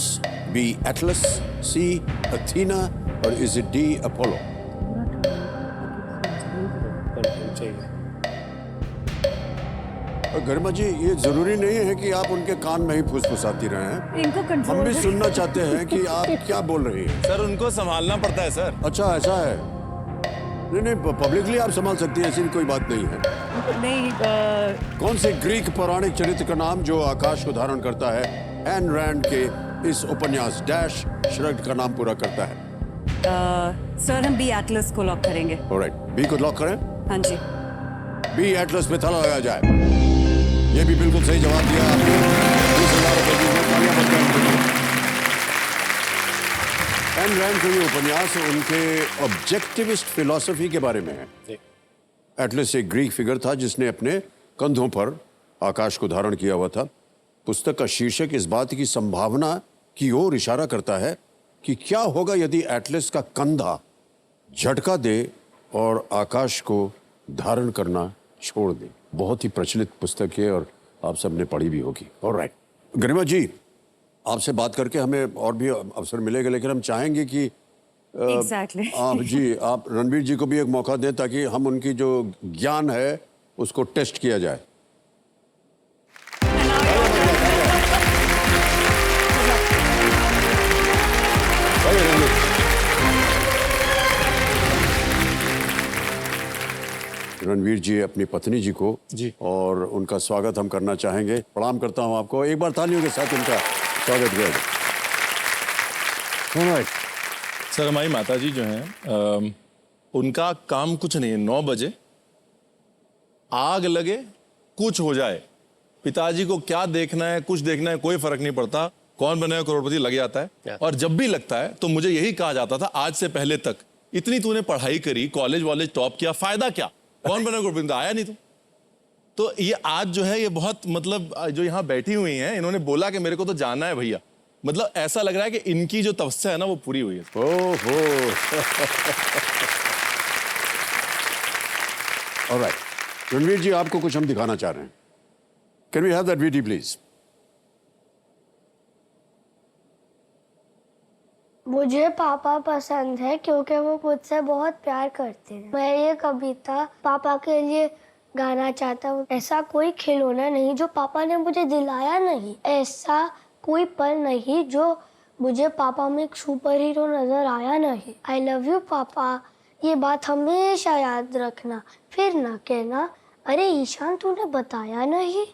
B Atlas, C Athena और is it D Apollo? गरिमा जी, ये जरूरी नहीं है कि आप उनके कान में ही फुसफुसाती रहे हैं। इनको हम कंट्रोल भी सुनना चाहते हैं कि आप क्या बोल रही हैं। सर उनको संभालना पड़ता है सर। अच्छा, ऐसा है। नहीं नहीं, पब्लिकली आप संभाल सकती हैं, ऐसी कोई बात नहीं है। नहीं। कौन से ग्रीक पौराणिक चरित्र का नाम जो आकाश को धारण करता है एन रैंड के इस उपन्यास डैश श्रग्ड का नाम पूरा करता है? सर हम बी एटलस को लॉक करेंगे। ऑलराइट, बी को लॉक करें। हाँ जी। बी एटलस पे ताला लगाया जाए। ये भी बिल्कुल सही जवाब दिया आपने। 20,000 रुपए की तालियां बजाएं उनके लिए। एन रैंड का ये उपन्यास उनके ऑब्जेक्टिविस्ट फिलॉसफी के बारे में है। एटलस एक ग्रीक फिगर था जिसने अपने कंधों पर आकाश को धारण किया हुआ था। पुस्तक का शीर्षक इस बात की संभावना की ओर इशारा करता है कि क्या होगा यदि एटलस का कंधा झटका दे और आकाश को धारण करना छोड़ दे। बहुत ही प्रचलित पुस्तक है और आप सबने पढ़ी भी होगी। ऑलराइट, गरिमा जी, आपसे बात करके हमें और भी अवसर मिलेगा, लेकिन हम चाहेंगे कि Exactly. आप जी, आप रणवीर जी को भी एक मौका दें ताकि हम उनकी जो ज्ञान है उसको टेस्ट किया जाए। रणवीर जी अपनी पत्नी जी को जी और उनका स्वागत हम करना चाहेंगे। प्रणाम करता हूं आपको। एक बार तालियों के साथ उनका स्वागत करें। सर हमारी माता जी जो हैं उनका काम कुछ नहीं है। 9 बजे आग लगे कुछ हो जाए, पिताजी को क्या देखना है कुछ देखना है कोई फर्क नहीं पड़ता, कौन बनेगा करोड़पति लग जाता है। और जब भी लगता है तो मुझे यही कहा जाता था आज से पहले तक, इतनी तूने पढ़ाई करी, कॉलेज वॉलेज टॉप किया, फायदा क्या, कौन बनेगा करोड़पति, आया नहीं तो ये आज जो है ये बहुत मतलब जो यहाँ बैठी हुई हैं इन्होंने बोला कि मेरे को तो जाना है भैया, मतलब ऐसा लग रहा है कि इनकी जो तपस्या है ना वो पूरी हुई है। ओहो। ऑलराइट, रणवीर जी, आपको कुछ हम दिखाना चाह रहे हैं। Can we have that video please? मुझे पापा पसंद है क्योंकि वो मुझसे बहुत प्यार करते हैं। मैं ये कविता पापा के लिए गाना चाहता हूँ। ऐसा कोई खिलौना नहीं जो पापा ने मुझे दिलाया नहीं, ऐसा कोई पल नहीं जो मुझे पापा में एक सुपर हीरो नजर आया नहीं। आई लव यू पापा, ये बात हमेशा याद रखना, फिर ना कहना अरे ईशान तूने बताया नहीं।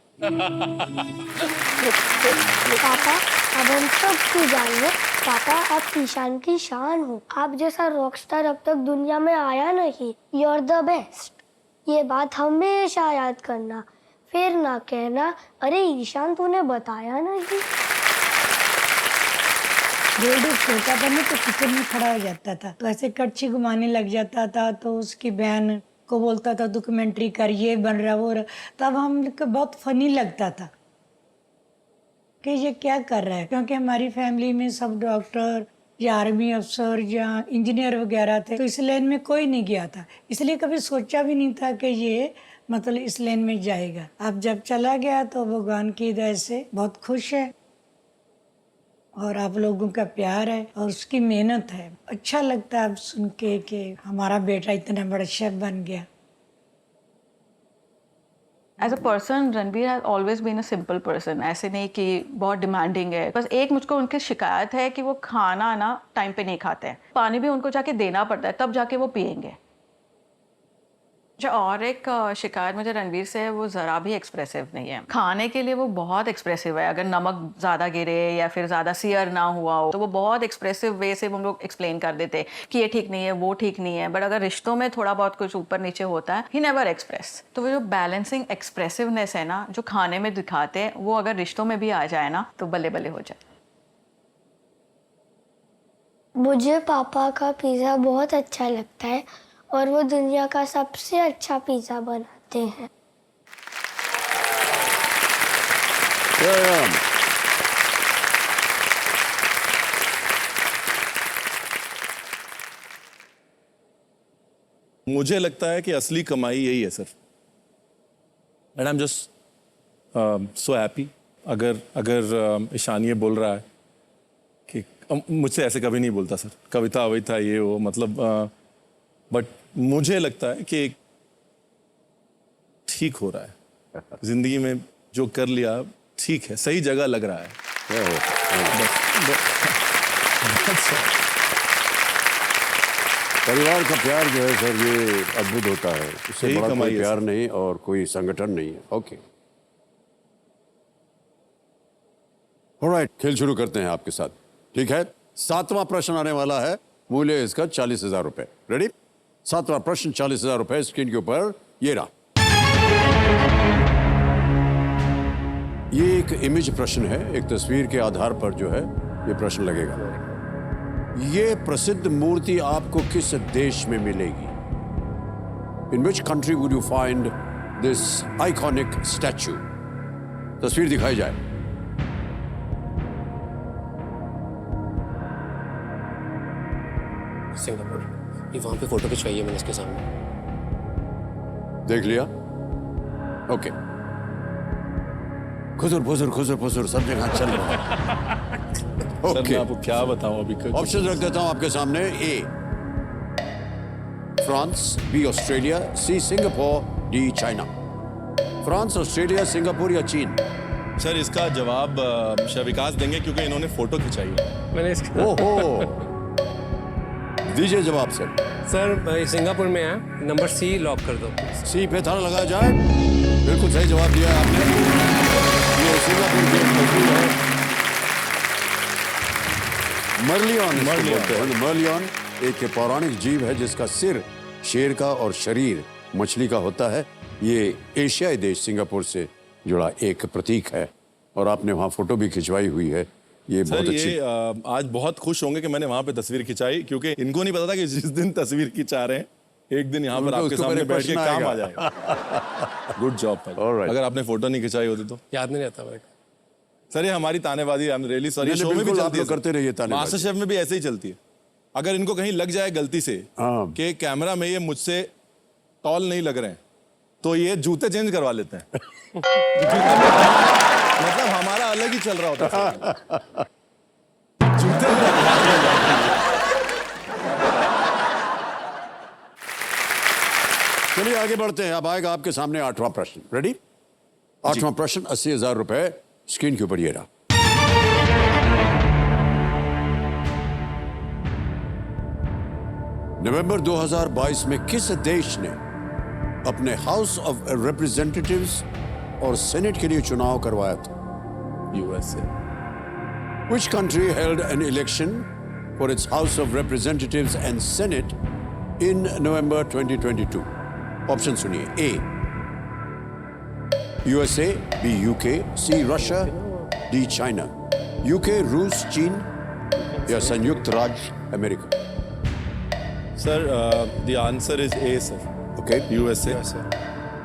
पापा अब हम सब की जान लो, पापा आप ईशान की शान हो। आप जैसा रॉकस्टार अब तक दुनिया में आया नहीं। यू आर द बेस्ट, ये बात हमेशा याद करना, फिर ना कहना अरे ईशान तूने बताया नहीं। जब छोटा था ना तो किचन में खड़ा हो जाता था, तो ऐसे कड़छी घुमाने लग जाता था, तो उसकी बहन को बोलता था डॉक्यूमेंट्री कर, ये बन रहा वो रहा। तब हम बहुत फनी लगता था कि ये क्या कर रहा है, क्योंकि हमारी फैमिली में सब डॉक्टर या आर्मी अफसर या इंजीनियर वगैरह थे, तो इस लाइन में कोई नहीं गया था, इसलिए कभी सोचा भी नहीं था कि ये मतलब इस लाइन में जाएगा। अब जब चला गया तो भगवान की दया से बहुत खुश है, और आप लोगों का प्यार है और उसकी मेहनत है। अच्छा लगता है अब सुन के कि हमारा बेटा इतना बड़ा शेफ बन गया। As a person Ranbir has always been a simple person. ऐसे नहीं कि बहुत डिमांडिंग है, बस एक मुझको उनकी शिकायत है कि वो खाना ना टाइम पे नहीं खाते हैं। पानी भी उनको जाके देना पड़ता है, तब जाके वो पियेंगे। जो और एक शिकायत मुझे रणबीर से है, वो ज़रा भी एक्सप्रेसिव नहीं है। खाने के लिए वो बहुत एक्सप्रेसिव है। अगर नमक ज़्यादा गिरे या फिर ज़्यादा सियर ना हुआ हो तो वो बहुत एक्सप्रेसिव वे से हम लोग एक्सप्लेन कर देते कि ये ठीक नहीं है, वो ठीक नहीं है। बट अगर रिश्तों में थोड़ा बहुत कुछ ऊपर नीचे होता है, ही नेवर एक्सप्रेस। तो वो जो बैलेंसिंग एक्सप्रेसिवनेस है ना, जो खाने में दिखाते हैं, वो अगर रिश्तों में भी आ जाए ना तो बल्ले बल्ले हो जाए। मुझे पापा का पिज़्ज़ा बहुत अच्छा लगता है और वो दुनिया का सबसे अच्छा पिज़्ज़ा बनाते हैं। मुझे लगता है कि असली कमाई यही है sir, and I am just so happy. अगर ईशान ये बोल रहा है कि मुझसे ऐसे कभी नहीं बोलता सर, कविता वविता ये वो, मतलब बट मुझे लगता है कि ठीक हो रहा है जिंदगी में, जो कर लिया ठीक है, सही जगह लग रहा है। परिवार का प्यार जो है सर, ये अद्भुत होता है। इससे यही बड़ा कमाई कोई है प्यार सर। नहीं और कोई संगठन नहीं है। ओके, ऑलराइट, खेल शुरू करते हैं आपके साथ। ठीक है, 7वां प्रश्न आने वाला है, मूल्य है इसका 40,000 रुपए। रेडी? 7वां प्रश्न 40,000 रुपए स्क्रीन के ऊपर ये रहा। ये एक इमेज प्रश्न है, एक तस्वीर के आधार पर जो है ये प्रश्न लगेगा। ये प्रसिद्ध मूर्ति आपको किस देश में मिलेगी? In which country would you find this iconic statue? तस्वीर दिखाई जाए। सिंगापुर। ये वहाँ पे फोटो खिंचवाई है मैंने इसके सामने। देख लिया? ओके, खुजुर बुजुर खुजुर पुजुर सब जगह चल रहा है। सर मैं आपको क्या बताऊं अभी। ऑप्शन रख देता हूं आपके सामने। A France, B Australia, C Singapore, D China. France, Australia, Singapore या चीन? सर इसका जवाब शायद विकास देंगे क्योंकि इन्होंने फोटो खिंचाई है। मैंने इसका ओहो, दीजिए जवाब सर। सर सिंगापुर में है, नंबर सी लॉक कर दो। सी पे ताला लगाया जाए। बिल्कुल सही जवाब दिया है आपने। ये सिंगापुर की तस्वीर है। मर्लियन इसको बोलते हैं। मर्लियन एक पौराणिक जीव है जिसका सिर शेर का और शरीर मछली का होता है। ये एशियाई देश सिंगापुर से जुड़ा एक प्रतीक है और आपने वहाँ फोटो भी खिंचवाई हुई है। ये बहुत सर अच्छी। ये आज बहुत खुश होंगे कि मैंने वहां पे तस्वीर खिंचाई, क्योंकि इनको नहीं पता था कि जिस दिन तस्वीर खिंचा रहे हैं एक दिन यहाँ पर उनको आपके उसके सामने ऊपर बैठ के प्रश्न काम आएगा। आ जाएगा। गुड जॉब भाई। Alright. अगर आपने फोटो नहीं खिंचाई होती तो याद नहीं रहता मेरे को। सर ये हमारी तानेबाजी, आई एम रियली सॉरी, नहीं, शो में भी बिल्कुल, आप चलती है लोग करते रहिए तानेबाजी। मास्टर शेफ में भी ऐसे ही चलती है। अगर इनको कहीं लग जाए गलती से हाँ। कि कैमरा में ये मुझसे टॉल नहीं लग रहे हैं तो ये जूते चेंज करवा लेते हैं। मतलब हमारा अलग ही चल रहा होता है। जूते चलिए आगे बढ़ते हैं। अब आएगा आपके सामने 8वां प्रश्न। रेडी? 8वां प्रश्न 80,000 रुपए स्क्रीन के ऊपर ये रहा। नवंबर 2022 में किस देश ने अपने हाउस ऑफ रिप्रेजेंटेटिव्स और सेनेट के लिए चुनाव करवाया था? USA. Which country held an election for its House of Representatives and Senate in November 2022? Option सुनिए। A. USA, B. UK, C. Russia, D. China. UK, रूस, चीन या संयुक्त राज्य America? Sir the answer is a sir. Okay, USA.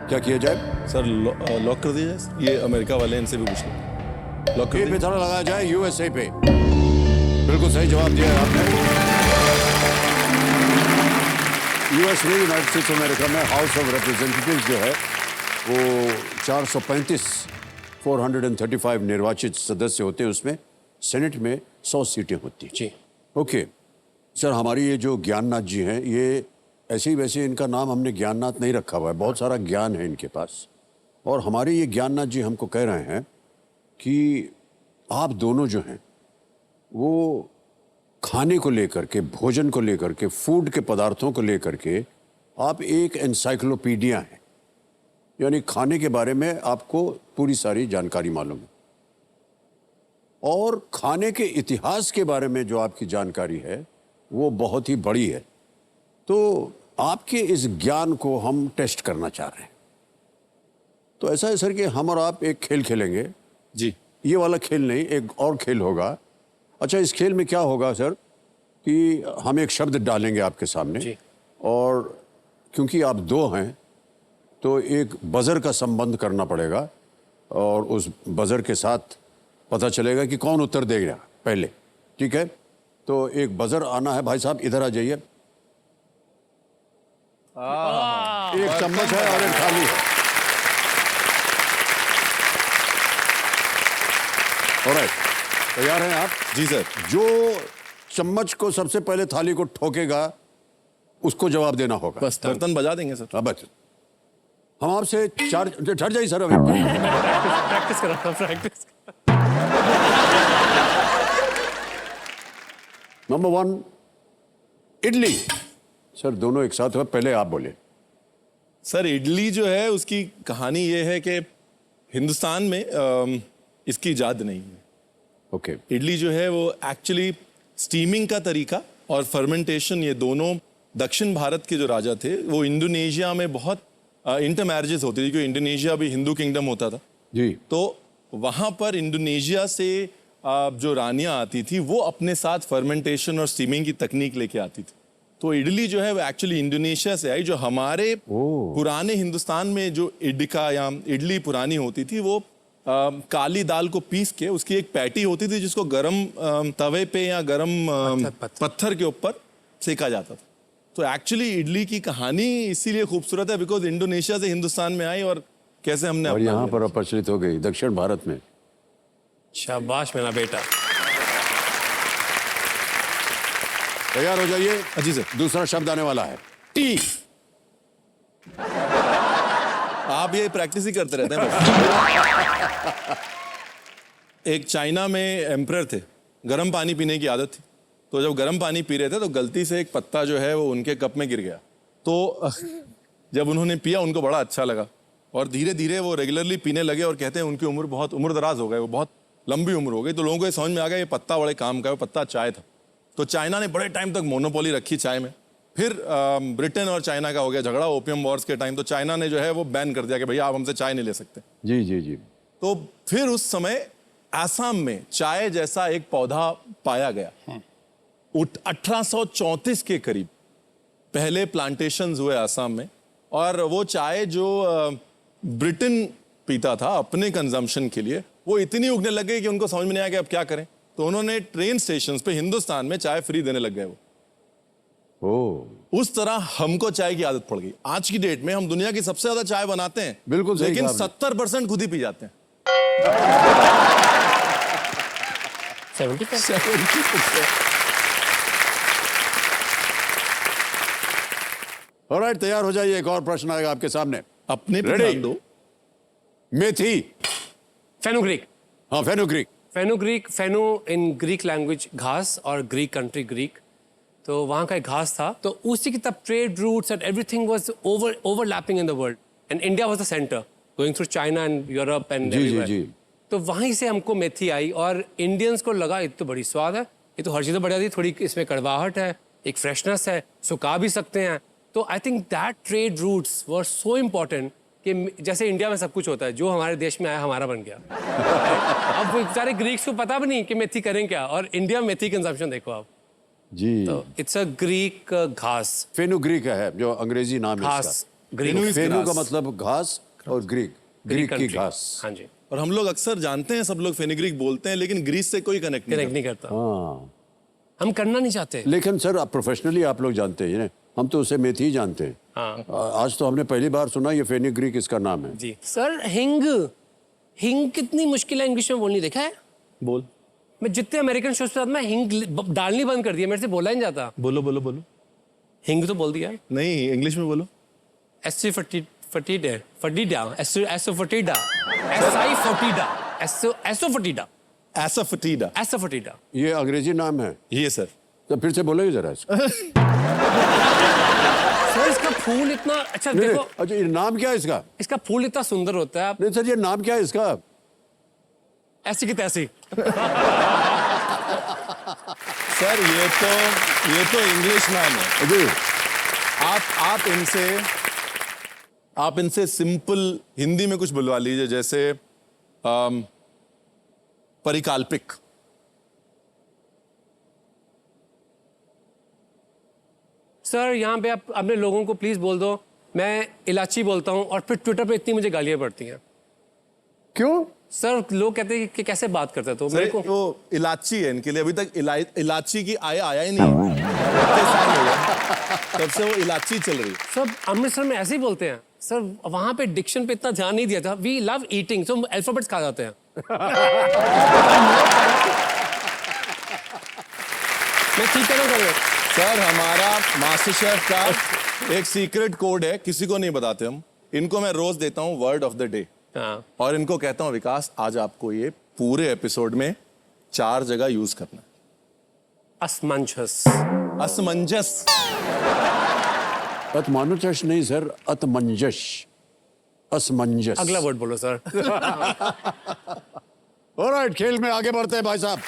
क्या किया जाए? Sir lock कर दीजिए सर। ये अमेरिका वाले हैं, इनसे भी पूछ लो। लॉक कर ए पे दीजिए। थोड़ा लगाया जाए, यूएसए पे। बिल्कुल सही जवाब दिया है आपने। यूएस में, यूनाइटेड स्टेट्स अमेरिका में हाउस ऑफ रिप्रेजेंटेटिव्स जो है वो 435 निर्वाचित सदस्य होते हैं। उसमें सेनेट में 100 सीटें होती हैं। जी। ओके सर, हमारी ये जो ज्ञाननाथ जी हैं, ये ऐसे ही वैसे इनका नाम हमने ज्ञाननाथ नहीं रखा हुआ है, बहुत सारा ज्ञान है इनके पास। और हमारे ये ज्ञाननाथ जी हमको कह रहे हैं कि आप दोनों जो हैं वो खाने को लेकर के, भोजन को लेकर के, फूड के पदार्थों को लेकर के आप एक एनसाइक्लोपीडिया हैं। यानी खाने के बारे में आपको पूरी सारी जानकारी मालूम है और खाने के इतिहास के बारे में जो आपकी जानकारी है वो बहुत ही बड़ी है। तो आपके इस ज्ञान को हम टेस्ट करना चाह रहे हैं। तो ऐसा है सर कि हम और आप एक खेल खेलेंगे। जी। ये वाला खेल नहीं, एक और खेल होगा। अच्छा, इस खेल में क्या होगा सर कि हम एक शब्द डालेंगे आपके सामने जी। और क्योंकि आप दो हैं तो एक बजर का संबंध करना पड़ेगा और उस बजर के साथ पता चलेगा कि कौन उत्तर देगा पहले। ठीक है? तो एक बजर आना है। भाई साहब इधर आ जाइए। एक चम्मच है और एक थाली है। ऑलराइट, तैयार हैं आप? जी सर। जो चम्मच को सबसे पहले थाली को ठोकेगा उसको जवाब देना होगा। बस बर्तन बजा देंगे सर। अब हम आपसे चार, ठहर जाइए सर, अभी प्रैक्टिस करा, प्रैक्टिस। नंबर 1 इडली। सर दोनों एक साथ हो, पहले आप बोले। सर इडली जो है उसकी कहानी ये है कि हिंदुस्तान में इसकी इजाद नहीं है। ओके। इडली जो है वो एक्चुअली स्टीमिंग का तरीका और फर्मेंटेशन, ये दोनों दक्षिण भारत के जो राजा थे वो इंडोनेशिया में बहुत इंटर मैरिजेस होती थी, क्योंकि इंडोनेशिया भी हिंदू किंगडम होता था। जी। तो वहाँ पर इंडोनेशिया से जो रानियाँ आती थी वो अपने साथ फर्मेंटेशन और स्टीमिंग की तकनीक लेके आती थी। तो इडली जो है वो एक्चुअली इंडोनेशिया से आई। जो हमारे पुराने हिंदुस्तान में जो इडका या इडली पुरानी होती थी वो काली दाल को पीस के उसकी एक पैटी होती थी जिसको गरम तवे पे या गरम पत्थर के ऊपर सेका जाता था। तो एक्चुअली इडली की कहानी इसीलिए खूबसूरत है बिकॉज इंडोनेशिया से हिंदुस्तान में आई और कैसे हमने और यहाँ पर प्रचलित हो गई दक्षिण भारत में। शाबाश मेरा बेटा। तैयार हो जाइए। जी सर। दूसरा शब्द आने वाला है टी। आप ये प्रैक्टिस ही करते रहते हैं। एक चाइना में एम्परर थे, गर्म पानी पीने की आदत थी। तो जब गर्म पानी पी रहे थे तो गलती से एक पत्ता जो है वो उनके कप में गिर गया। तो जब उन्होंने पिया उनको बड़ा अच्छा लगा और धीरे धीरे वो रेगुलरली पीने लगे और कहते हैं उनकी उम्र बहुत उम्रदराज हो गए, वो बहुत लंबी उम्र हो गई। तो लोगों को ये समझ में आ गया ये पत्ता बड़े काम का है। वो पत्ता चाय था। तो चाइना ने बड़े टाइम तक मोनोपोली रखी चाय में। फिर ब्रिटेन और चाइना का हो गया झगड़ा ओपियम वॉर्स के टाइम। तो चाइना ने जो है वो बैन कर दिया कि भैया आप हमसे चाय नहीं ले सकते। जी जी जी। तो फिर उस समय आसाम में चाय जैसा एक पौधा पाया गया। 1834 के करीब पहले प्लांटेशंस हुए आसाम में और वो चाय जो ब्रिटेन पीता था अपने कंजम्पशन के लिए वो इतनी उगने लग गई कि उनको समझ में नहीं आया कि अब क्या करें। तो उन्होंने ट्रेन स्टेशंस पे हिंदुस्तान में चाय फ्री देने लग गए वो। उस तरह हमको चाय की आदत पड़ गई। आज की डेट में हम दुनिया की सबसे ज्यादा चाय बनाते हैं, बिल्कुल सही लेकिन कहा आपने। 70% खुद ही पी जाते हैं। 70%। ऑलराइट, तैयार हो जाइए, एक और प्रश्न आएगा आपके सामने। अपने पे Ready? ध्यान दो। मेथी। फेनुग्रीक। हाँ, फेनुग्रीक। फेनुग्रीक, फेनु इन ग्रीक लैंग्वेज घास, और ग्रीक कंट्री ग्रीक, तो वहाँ का एक घास था, तो उसी की तब trade routes and everything was overlapping in the world, and India was the centre going through China and Europe and जी जी एवरीवेयर। जी। तो वहीं से हमको मेथी आई, और इंडियंस को लगा ये तो बड़ी स्वाद है, ये तो हर चीज़ बढ़िया थी, थोड़ी इसमें कड़वाहट है, एक फ्रेशनेस है, सुखा भी सकते हैं। तो I think that trade routes were so important कि जैसे इंडिया में सब कुछ होता है, जो हमारे देश में आया हमारा बन गया। अब वो सारे ग्रीक्स को पता भी नहीं कि मेथी करें क्या, और इंडिया में मेथी कंजम्पशन देखो आप। जी। तो इट्स अ ग्रीक घास। फेनुग्रीक है जो अंग्रेजी नाम है घास इसका। ग्रीक फेनु का घास। मतलब घास और ग्रीक ग्रीक की country। घास। हाँ जी, और हम लोग अक्सर जानते हैं, सब लोग फेनिग्रीक बोलते हैं, लेकिन ग्रीस से कोई कनेक्ट नहीं कनेक्ट नहीं करता, हाँ, हम करना नहीं चाहते। लेकिन सर आप प्रोफेशनली आप लोग जानते हैं, हम तो उसे मेथी ही जानते हैं। हाँ आज तो हमने पहली बार सुना ये फेनुग्रीक इसका नाम है। जी सर। हिंग, हिंग कितनी मुश्किल है इंग्लिश में बोलनी, देखा है? बोल। मैं जितने अमेरिकन शोज पे मैं हिंग डालनी बंद कर दिया, मेरे से बोला ही नहीं जाता। बोलो बोलो बोलो। हिंग तो बोल दिया। नहीं, इंग्लिश में बोलो। एससी फटीडा, फटीडा, एसो फटीडा, एसआई फटीडा, एसो फटीडा, एसाफेटिडा। एसो फटीडा। ये अंग्रेजी नाम है, ये सर। तो फिर से बोलेंगे जरा इसको। सर इसका फूल इतना अच्छा, नहीं, देखो अच्छा ये नाम क्या है इसका? इसका फूल इतना सुंदर होता है, नहीं सर, ये नाम क्या है इसका? ऐसी की तैसी। सर ये तो इंग्लिश नाम है। जी। आप इनसे सिंपल हिंदी में कुछ बुलवा लीजिए, जैसे परिकल्पिक। सर यहाँ पे आप अपने लोगों को प्लीज बोल दो मैं इलाची बोलता हूँ, और फिर ट्विटर पे इतनी मुझे गालियां पड़ती हैं। क्यों? सर लोग कहते हैं कि कैसे बात करते हैं, तो मेरे को वो इलाची है इनके लिए, अभी तक इलाची की आया ही नहीं। इतने साल हो गए, तब से वो इलाची चल रही है। सब अमृतसर में ऐसे ही बोलते हैं सर, वहां पे डिक्शन पे इतना ध्यान नहीं दिया था। वी लव ईटिंग, तो अल्फाबेट्स खा जाते हैं। मैं ठीक कर रहा हूँ। सर हमारा मास्टर शेफ का एक सीक्रेट कोड है, किसी को नहीं बताते हम। इनको मैं रोज देता हूँ वर्ड ऑफ द डे, हाँ और इनको कहता हूँ विकास आज आपको ये पूरे एपिसोड में 4 जगह यूज करना है। असमंजस। असमंजस। अतमानुचश नहीं सर, अतमंजस, असमंजस। अगला वर्ड बोलो सर। ऑलराइट, खेल में आगे बढ़ते हैं भाई साहब।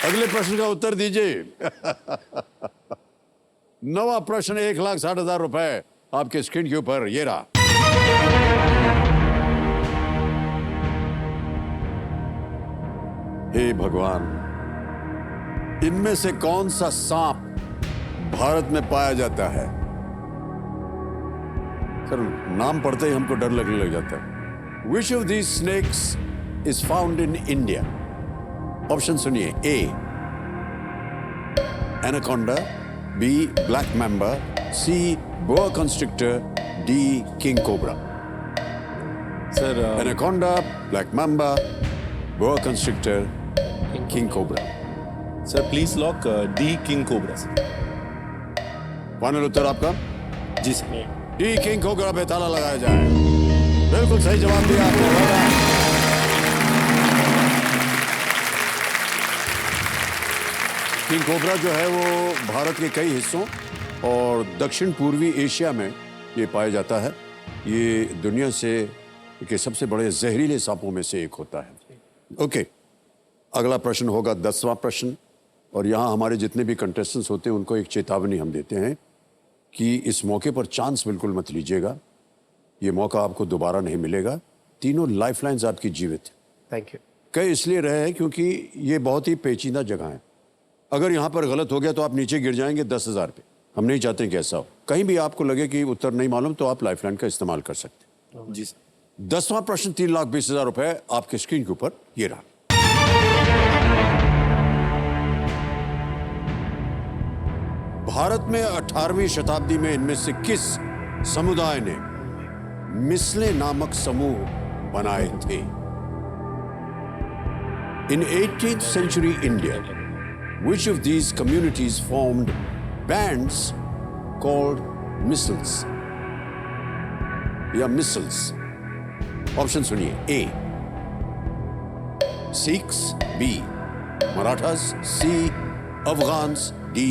अगले प्रश्न का उत्तर दीजिए। नवा प्रश्न 1,60,000 रुपए आपके स्क्रीन के ऊपर, ये रहा। हे भगवान, इनमें से कौन सा सांप भारत में पाया जाता है? सर नाम पढ़ते ही हमको डर लगने लग जाता है। Which of these snakes is found in India? Option सुनिए। A anaconda, B black mamba, C boa constrictor, D king cobra. Sir anaconda, black mamba, boa constrictor, king cobra. Sir please lock D king cobra. Final उत्तर आपका? जी sir. D king cobra पे ताला लगाया जाए। बिल्कुल सही जवाब दिया आपने। किंग कोबरा जो है वो भारत के कई हिस्सों और दक्षिण पूर्वी एशिया में ये पाया जाता है। ये दुनिया से के सबसे बड़े जहरीले सांपों में से एक होता है। ओके, अगला प्रश्न होगा 10वां प्रश्न, और यहाँ हमारे जितने भी कंटेस्टेंट्स होते हैं उनको एक चेतावनी हम देते हैं कि इस मौके पर चांस बिल्कुल मत लीजिएगा। ये मौका आपको दोबारा नहीं मिलेगा। तीनों लाइफलाइंस आपकी जीवित हैं। Thank you. कई इसलिए रहे हैं क्योंकि ये बहुत ही पेचीदा जगह है। अगर यहाँ पर गलत हो गया तो आप नीचे गिर जाएंगे 10,000 पे। हम नहीं चाहते कि ऐसा हो। कहीं भी आपको लगे कि उत्तर नहीं मालूम तो आप लाइफलाइन का इस्तेमाल कर सकते हैं। जी सर। 10वां प्रश्न 3,20,000 रुपए आपके स्क्रीन के ऊपर, ये रहा। भारत में 18वीं शताब्दी में इनमें से किस समुदाय ने मिसले नामक समूह बनाए थे? In 18th century India, which of these communities formed bands called misls या मिसल्स? ऑप्शन सुनिए। A Sikhs, B Marathas, C Afghans, D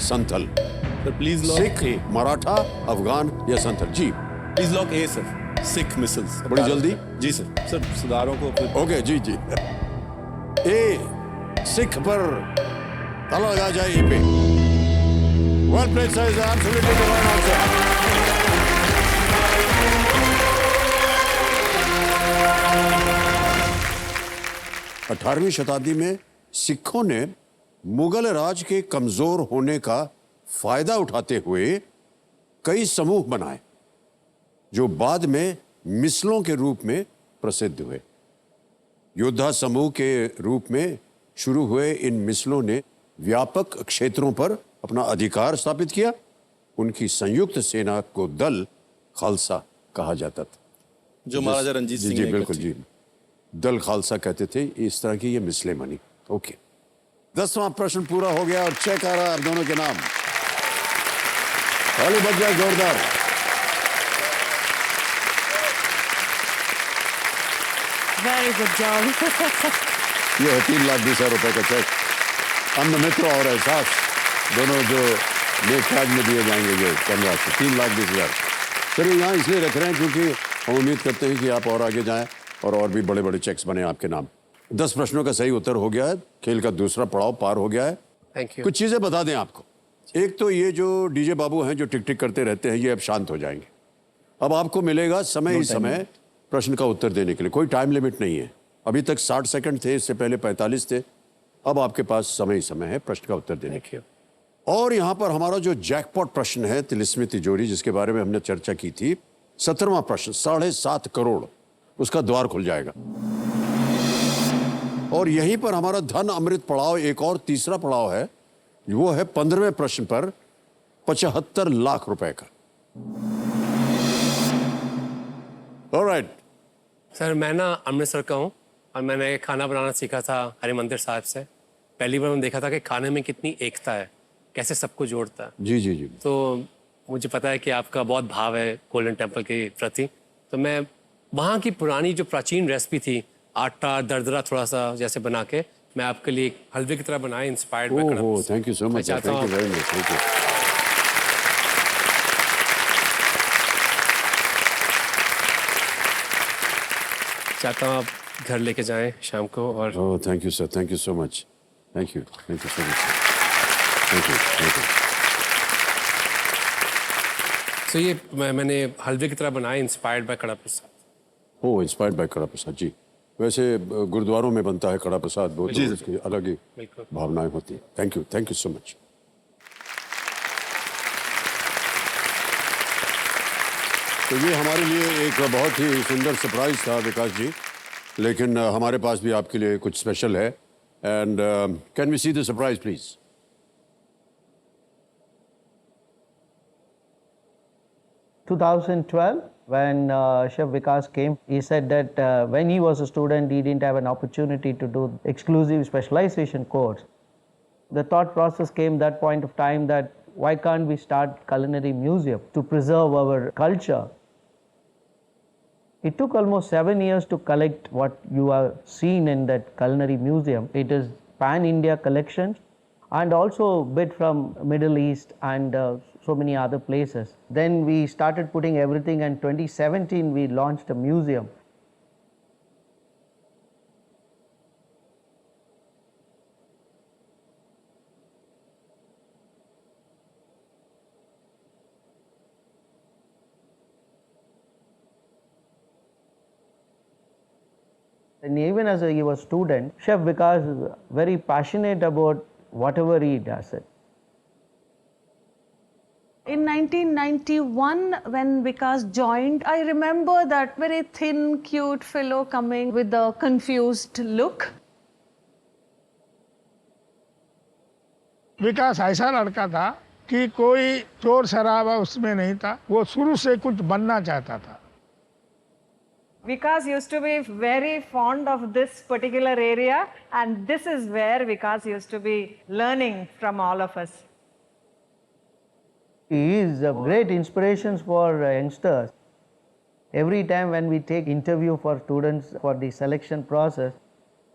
Santhal. Sir please lock Sikh, Maratha, Afghan या संथल? जी please lock A sir, Sikh misls. बड़ी जल्दी? जी सर। सर सुधारों को फिर ओके जी जी। ए सिख पर ताला लगा जाए। ए पे well played sir, is absolutely the right answer. अठारहवीं शताब्दी में सिखों ने मुगल राज के कमजोर होने का फायदा उठाते हुए कई समूह बनाए जो बाद में मिसलों के रूप में प्रसिद्ध हुए। योद्धा समूह के रूप में शुरू हुए इन मिसलों ने व्यापक क्षेत्रों पर अपना अधिकार स्थापित किया। उनकी संयुक्त सेना को दल खालसा कहा जाता था। जो महाराजा रंजीत सिंह जी ने बिल्कुल जी, दल खालसा कहते थे। इस तरह की ये मिसलें बनी। ओके, 10वां प्रश्न पूरा हो गया और चेक आ रहा है आप दोनों के नाम। ताली बज जाए जोरदार। Very good job. ये है 3,20,000 रुपए का चेक। अन्न मित्र और एहसास दोनों जो नेक कार्ड में दिए जाएंगे ये कैमरा से 3,20,000। चलिए यहाँ इसलिए रख रहे हैं क्योंकि हम उम्मीद करते हैं कि आप और आगे जाएं और भी बड़े बड़े चेक्स बने आपके नाम। 10 प्रश्नों का सही उत्तर हो गया है। खेल का दूसरा पड़ाव पार हो गया है। Thank you. कुछ चीजें बता दें आपको। एक तो ये जो डीजे बाबू हैं जो टिक टिक करते रहते हैं ये अब शांत हो जाएंगे। अब आपको मिलेगा समय ही समय प्रश्न का उत्तर देने के लिए। कोई टाइम लिमिट नहीं है। अभी तक 60 सेकंड थे, इससे पहले 45 थे। अब आपके पास समय ही समय है प्रश्न का उत्तर देने के। Thank you. और यहाँ पर हमारा जो जैकपॉट प्रश्न है तिलिस्मी तिजोरी जिसके बारे में हमने चर्चा की थी, 17वां प्रश्न 7.5 करोड़, उसका द्वार खुल जाएगा। और यहीं पर हमारा धन अमृत पड़ाव एक और तीसरा पड़ाव है, वो है 15वें प्रश्न पर 75 लाख रुपए का। ऑलराइट। सर मैं ना अमृतसर का हूँ और मैंने खाना बनाना सीखा था हरिमंदिर साहब से। पहली बार मैंने देखा था कि खाने में कितनी एकता है, कैसे सबको जोड़ता है। जी जी जी। तो मुझे पता है कि आपका बहुत भाव है गोल्डन टेम्पल के प्रति। तो मैं वहाँ की पुरानी जो प्राचीन रेसिपी थी, आटा दरदरा थोड़ा सा जैसे बना के मैं आपके लिए एक हलवे की तरह बनाए, इंस्पायर्ड बाय कड़क। Oh thank you so much. Thank you very much. Thank you. चाहता हूँ आप घर लेके जाएं शाम को। और oh thank you sir, thank you so much. Thank you so much. Thank you thank you. तो ये मैंने हलवे की तरह बनाए, इंस्पायर्ड बाय कड़ा प्रसाद। ओह इंस्पायर्ड बाय कड़ा प्रसाद जी। वैसे गुरुद्वारों में बनता है कड़ा प्रसाद, वो तो उसकी अलग ही बिल्कुल। भावनाएं होती हैं। Thank you so much. तो ये हमारे लिए एक बहुत ही सुंदर सरप्राइज था विकास जी, लेकिन हमारे पास भी आपके लिए कुछ स्पेशल है। And can we see the surprise please? In 2012, when Chef Vikas came, he said that when he was a student, he didn't have an opportunity to do exclusive specialization course. The thought process came that point of time that why can't we start culinary museum to preserve our culture? It took almost 7 years to collect what you are seen in that culinary museum. It is pan-India collections and also bit from Middle East and so many other places. Then we started putting everything, and 2017 we launched a museum. And even as he was a student, Chef Vikas is very passionate about whatever he does it. In 1991, when Vikas joined, I remember that very thin, cute fellow coming with a confused look. विकास ऐसा लड़का था कि कोई चोर शराबा उसमें नहीं था, वो शुरू से कुछ बनना चाहता था। Vikas used to be very fond of this particular area, and this is where Vikas used to be learning from all of us. He is a great inspiration for youngsters. Every time when we take interview for students for the selection process,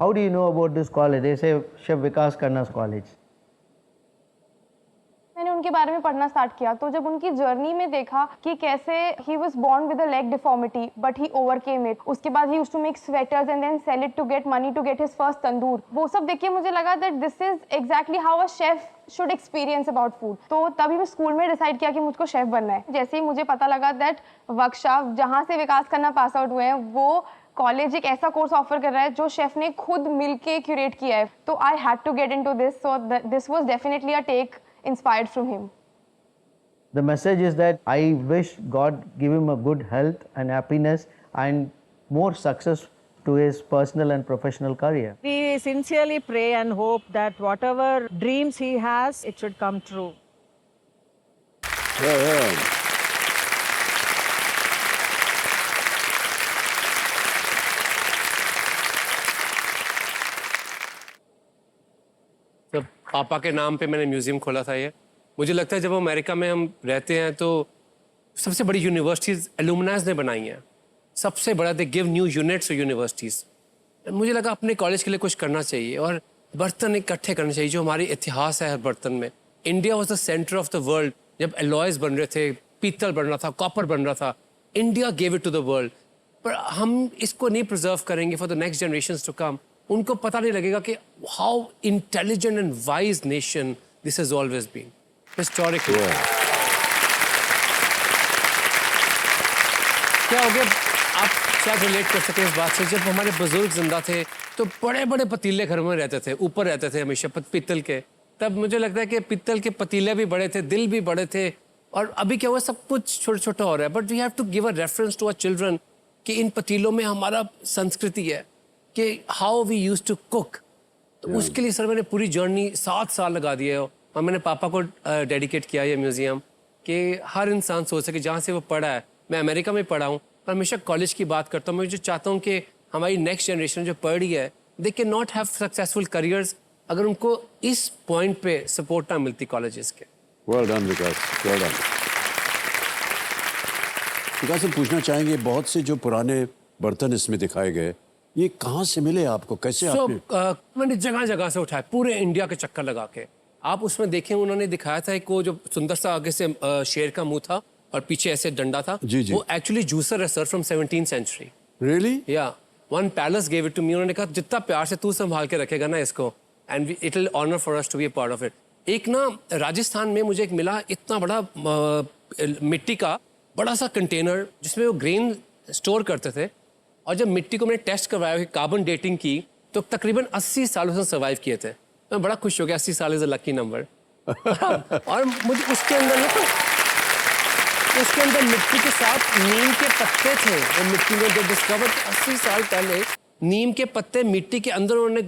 how do you know about this college? They say Chef Vikas Khanna's college. मैंने उनके बारे में पढ़ना start किया तो जब उनकी journey में देखा कि कैसे he was born with a leg deformity but he overcame it, उसके बाद he used to make sweaters and then sell it to get money to get his first tandoor, वो सब देख के मुझे लगा that this is exactly how a chef should experience about food. तो तभी मैं स्कूल में डिसाइड किया कि मुझको शेफ बनना है। जैसे ही मुझे पता लगा दैट वर्कशॉप जहाँ से विकास खन्ना पास आउट हुए हैं वो कॉलेज एक ऐसा कोर्स ऑफर कर रहा है जो शेफ ने खुद मिलके क्यूरेट किया है, तो I had to get into this, so this was definitely a take inspired from him. The message is that I wish God give him a good health and happiness and more success to his personal and professional career. We sincerely pray and hope that whatever dreams he has, it should come true. Yeah. जब पापा के नाम पे मैंने museum खोला था ये, मुझे लगता है जब अमेरिका में हम रहते हैं तो सबसे बड़ी यूनिवर्सिटीज़ एलुमनाइज ने बनाई हैं, सबसे बड़ा they give new units to universities. मुझे लगा अपने कॉलेज के लिए कुछ करना चाहिए और बर्तन इकट्ठे करने चाहिए जो हमारी इतिहास है हर बर्तन में। India was the centre of the world, जब एलॉयज बन रहे थे, पीतल बन रहा था, कॉपर बन रहा था, India gave it to the world. पर हम इसको नहीं प्रिजर्व करेंगे for the next generations to come, उनको पता नहीं लगेगा कि how intelligent and wise nation this has always been historically. क्या हो गया, आप शायद रिलेट कर सकें इस बात से, जब हमारे बुजुर्ग जिंदा थे तो बड़े बड़े पतीले घर में रहते थे, ऊपर रहते थे हमेशा पीतल के। तब मुझे लगता है कि पीतल के पतीले भी बड़े थे, दिल भी बड़े थे, और अभी क्या हुआ सब कुछ छोटा छोटा हो रहा है। But we have to give a reference to our children कि इन पतीलों में हमारा संस्कृति है, कि how we use to cook. तो उसके लिए सर मैंने पूरी जर्नी 7 साल लगा दिए और मैंने पापा को डेडिकेट किया ये म्यूजियम, कि हर इंसान सोच सके जहाँ से वो पढ़ा है। मैं अमेरिका में पढ़ा हूँ पर हमेशा कॉलेज की बात करता हूँ। मैं जो चाहता हूँ कि हमारी नेक्स्ट जनरेशन जो पढ़ रही है, they can not have successful careers अगर उनको इस पॉइंट पे सपोर्ट ना मिलती कॉलेजेस के। वेल डन विकास, वेल डन। विकास, हम पूछना चाहेंगे बहुत से जो पुराने बर्तन इसमें दिखाए गए, ये कहाँ से मिले आपको, कैसे आपने? मैंने जगह जगह से उठाया, पूरे इंडिया के चक्कर लगा के। आप उसमें देखें, उन्होंने दिखाया था एक वो जो सुंदर सा आगे से शेर का मुंह था और पीछे ऐसे डंडा था। जी जी। वो एक्चुअली जूसर है sir, from 17th century। Really? Yeah one palace gave it to me. उन्होंने कहा जितना प्यार से तू संभाल के रखेगा ना इसको, and it will honour for us to be a part of it. एक ना राजस्थान में मुझे एक मिला इतना बड़ा मिट्टी का बड़ा सा कंटेनर जिसमें वो ग्रेन स्टोर करते थे, और जब मिट्टी को मैंने टेस्ट करवाया, कार्बन डेटिंग की, तो तकरीबन 80 सालों से सर्वाइव किए थे। मैं बड़ा खुश हो गया, 80 साल इज अ लकी नंबर। और मुझे उसके अंदर मिट्टी के साथ नीम के पत्ते थे। वो मिट्टी में जो डिस्कवर 80 साल पहले नीम के पत्ते मिट्टी के अंदर उन्होंने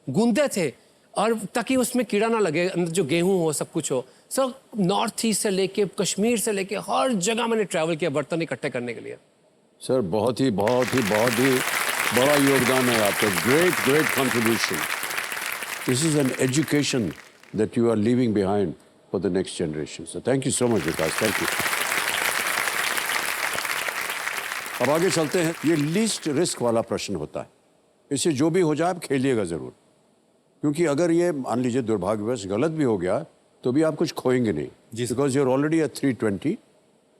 गूंदे थे, और ताकि उसमें कीड़ा ना लगे, अंदर जो गेहूं हो सब कुछ हो। सो नॉर्थ ईस्ट से लेके कश्मीर से लेके हर जगह मैंने ट्रैवल किया बर्तन इकट्ठे करने के लिए। सर बहुत ही बड़ा योगदान है आपका। Great contribution. This is an education that you are leaving behind for the next generation. So thank you so much Vikas, thank you. अब आगे चलते हैं। ये लीस्ट रिस्क वाला प्रश्न होता है, इसे जो भी हो जाए आप खेलिएगा जरूर, क्योंकि अगर ये मान लीजिए दुर्भाग्यवश गलत भी हो गया तो भी आप कुछ खोएंगे नहीं, because you are already at 320,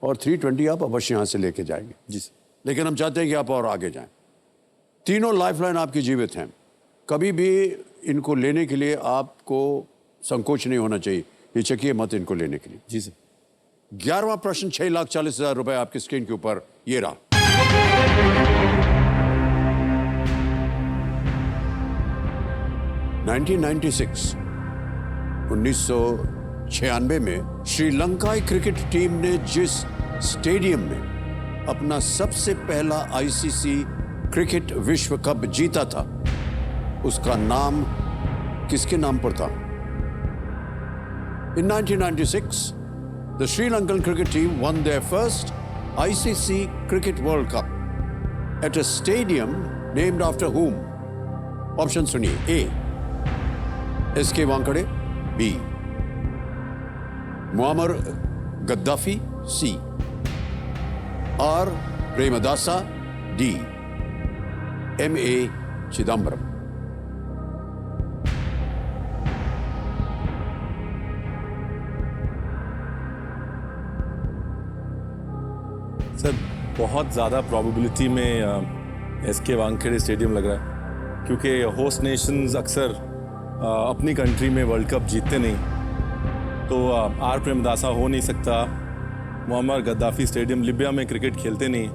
और 320 आप अवश्य यहाँ से लेके जाएंगे। जी सर। लेकिन हम चाहते हैं कि आप और आगे जाएं। तीनों लाइफलाइन आपकी जीवित हैं, कभी भी इनको लेने के लिए आपको संकोच नहीं होना चाहिए, हिचकिए मत इनको लेने के लिए। जी सर। 11वां प्रश्न, 6,40,000 रुपए आपकी स्क्रीन के ऊपर, ये रहा। (1996) 1996 में श्रीलंकाई क्रिकेट टीम ने जिस स्टेडियम में अपना सबसे पहला आईसीसी क्रिकेट विश्व कप जीता था, उसका नाम किसके नाम पर था? In 1996, the Sri Lankan cricket team won their first ICC Cricket World Cup at a stadium named after whom? Option suniye. A. S.K. Wankhede. B. Muammar Gaddafi. C. R. Premadasa. D. M.A. Chidambaram. Sir बहुत ज़्यादा probability में SK Wankhede stadium लग रहा है, क्योंकि host Nations अक्सर अपनी country में वर्ल्ड कप जीतते नहीं, तो आर प्रेमदासा हो नहीं सकता। मुअम्मर गद्दाफी स्टेडियम, लिबिया में क्रिकेट खेलते नहीं।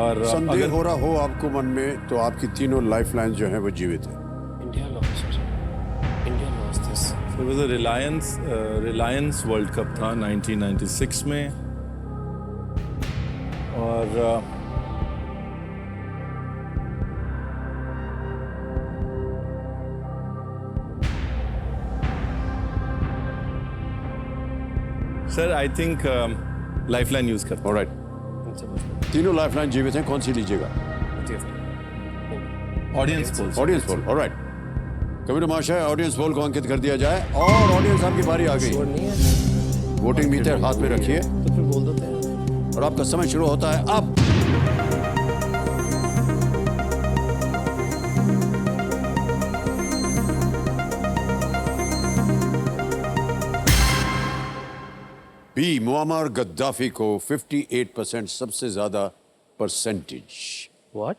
और संदेह हो रहा हो आपको मन में, तो आपकी तीनों लाइफलाइन जो हैं वो जीवित है। India lost, India lost this. It was a Reliance world cup था 1996 में, और sir I think lifeline use करता हूँ। ऑलराइट, तीनों लाइफलाइन जीवित हैं, कौन सी लीजिएगा? Audience poll. Audience poll, alright. Kabir महाशय, ऑडियंस पोल को अंकित कर दिया जाए और ऑडियंस आपकी बारी आ गई। वोटिंग मीटर हाथ में रखिए तो फिर बोल देते हैं और आपका समय शुरू होता है अब। बी, मुअम्मर गद्दाफी को 58% सबसे ज्यादा परसेंटेज। व्हाट?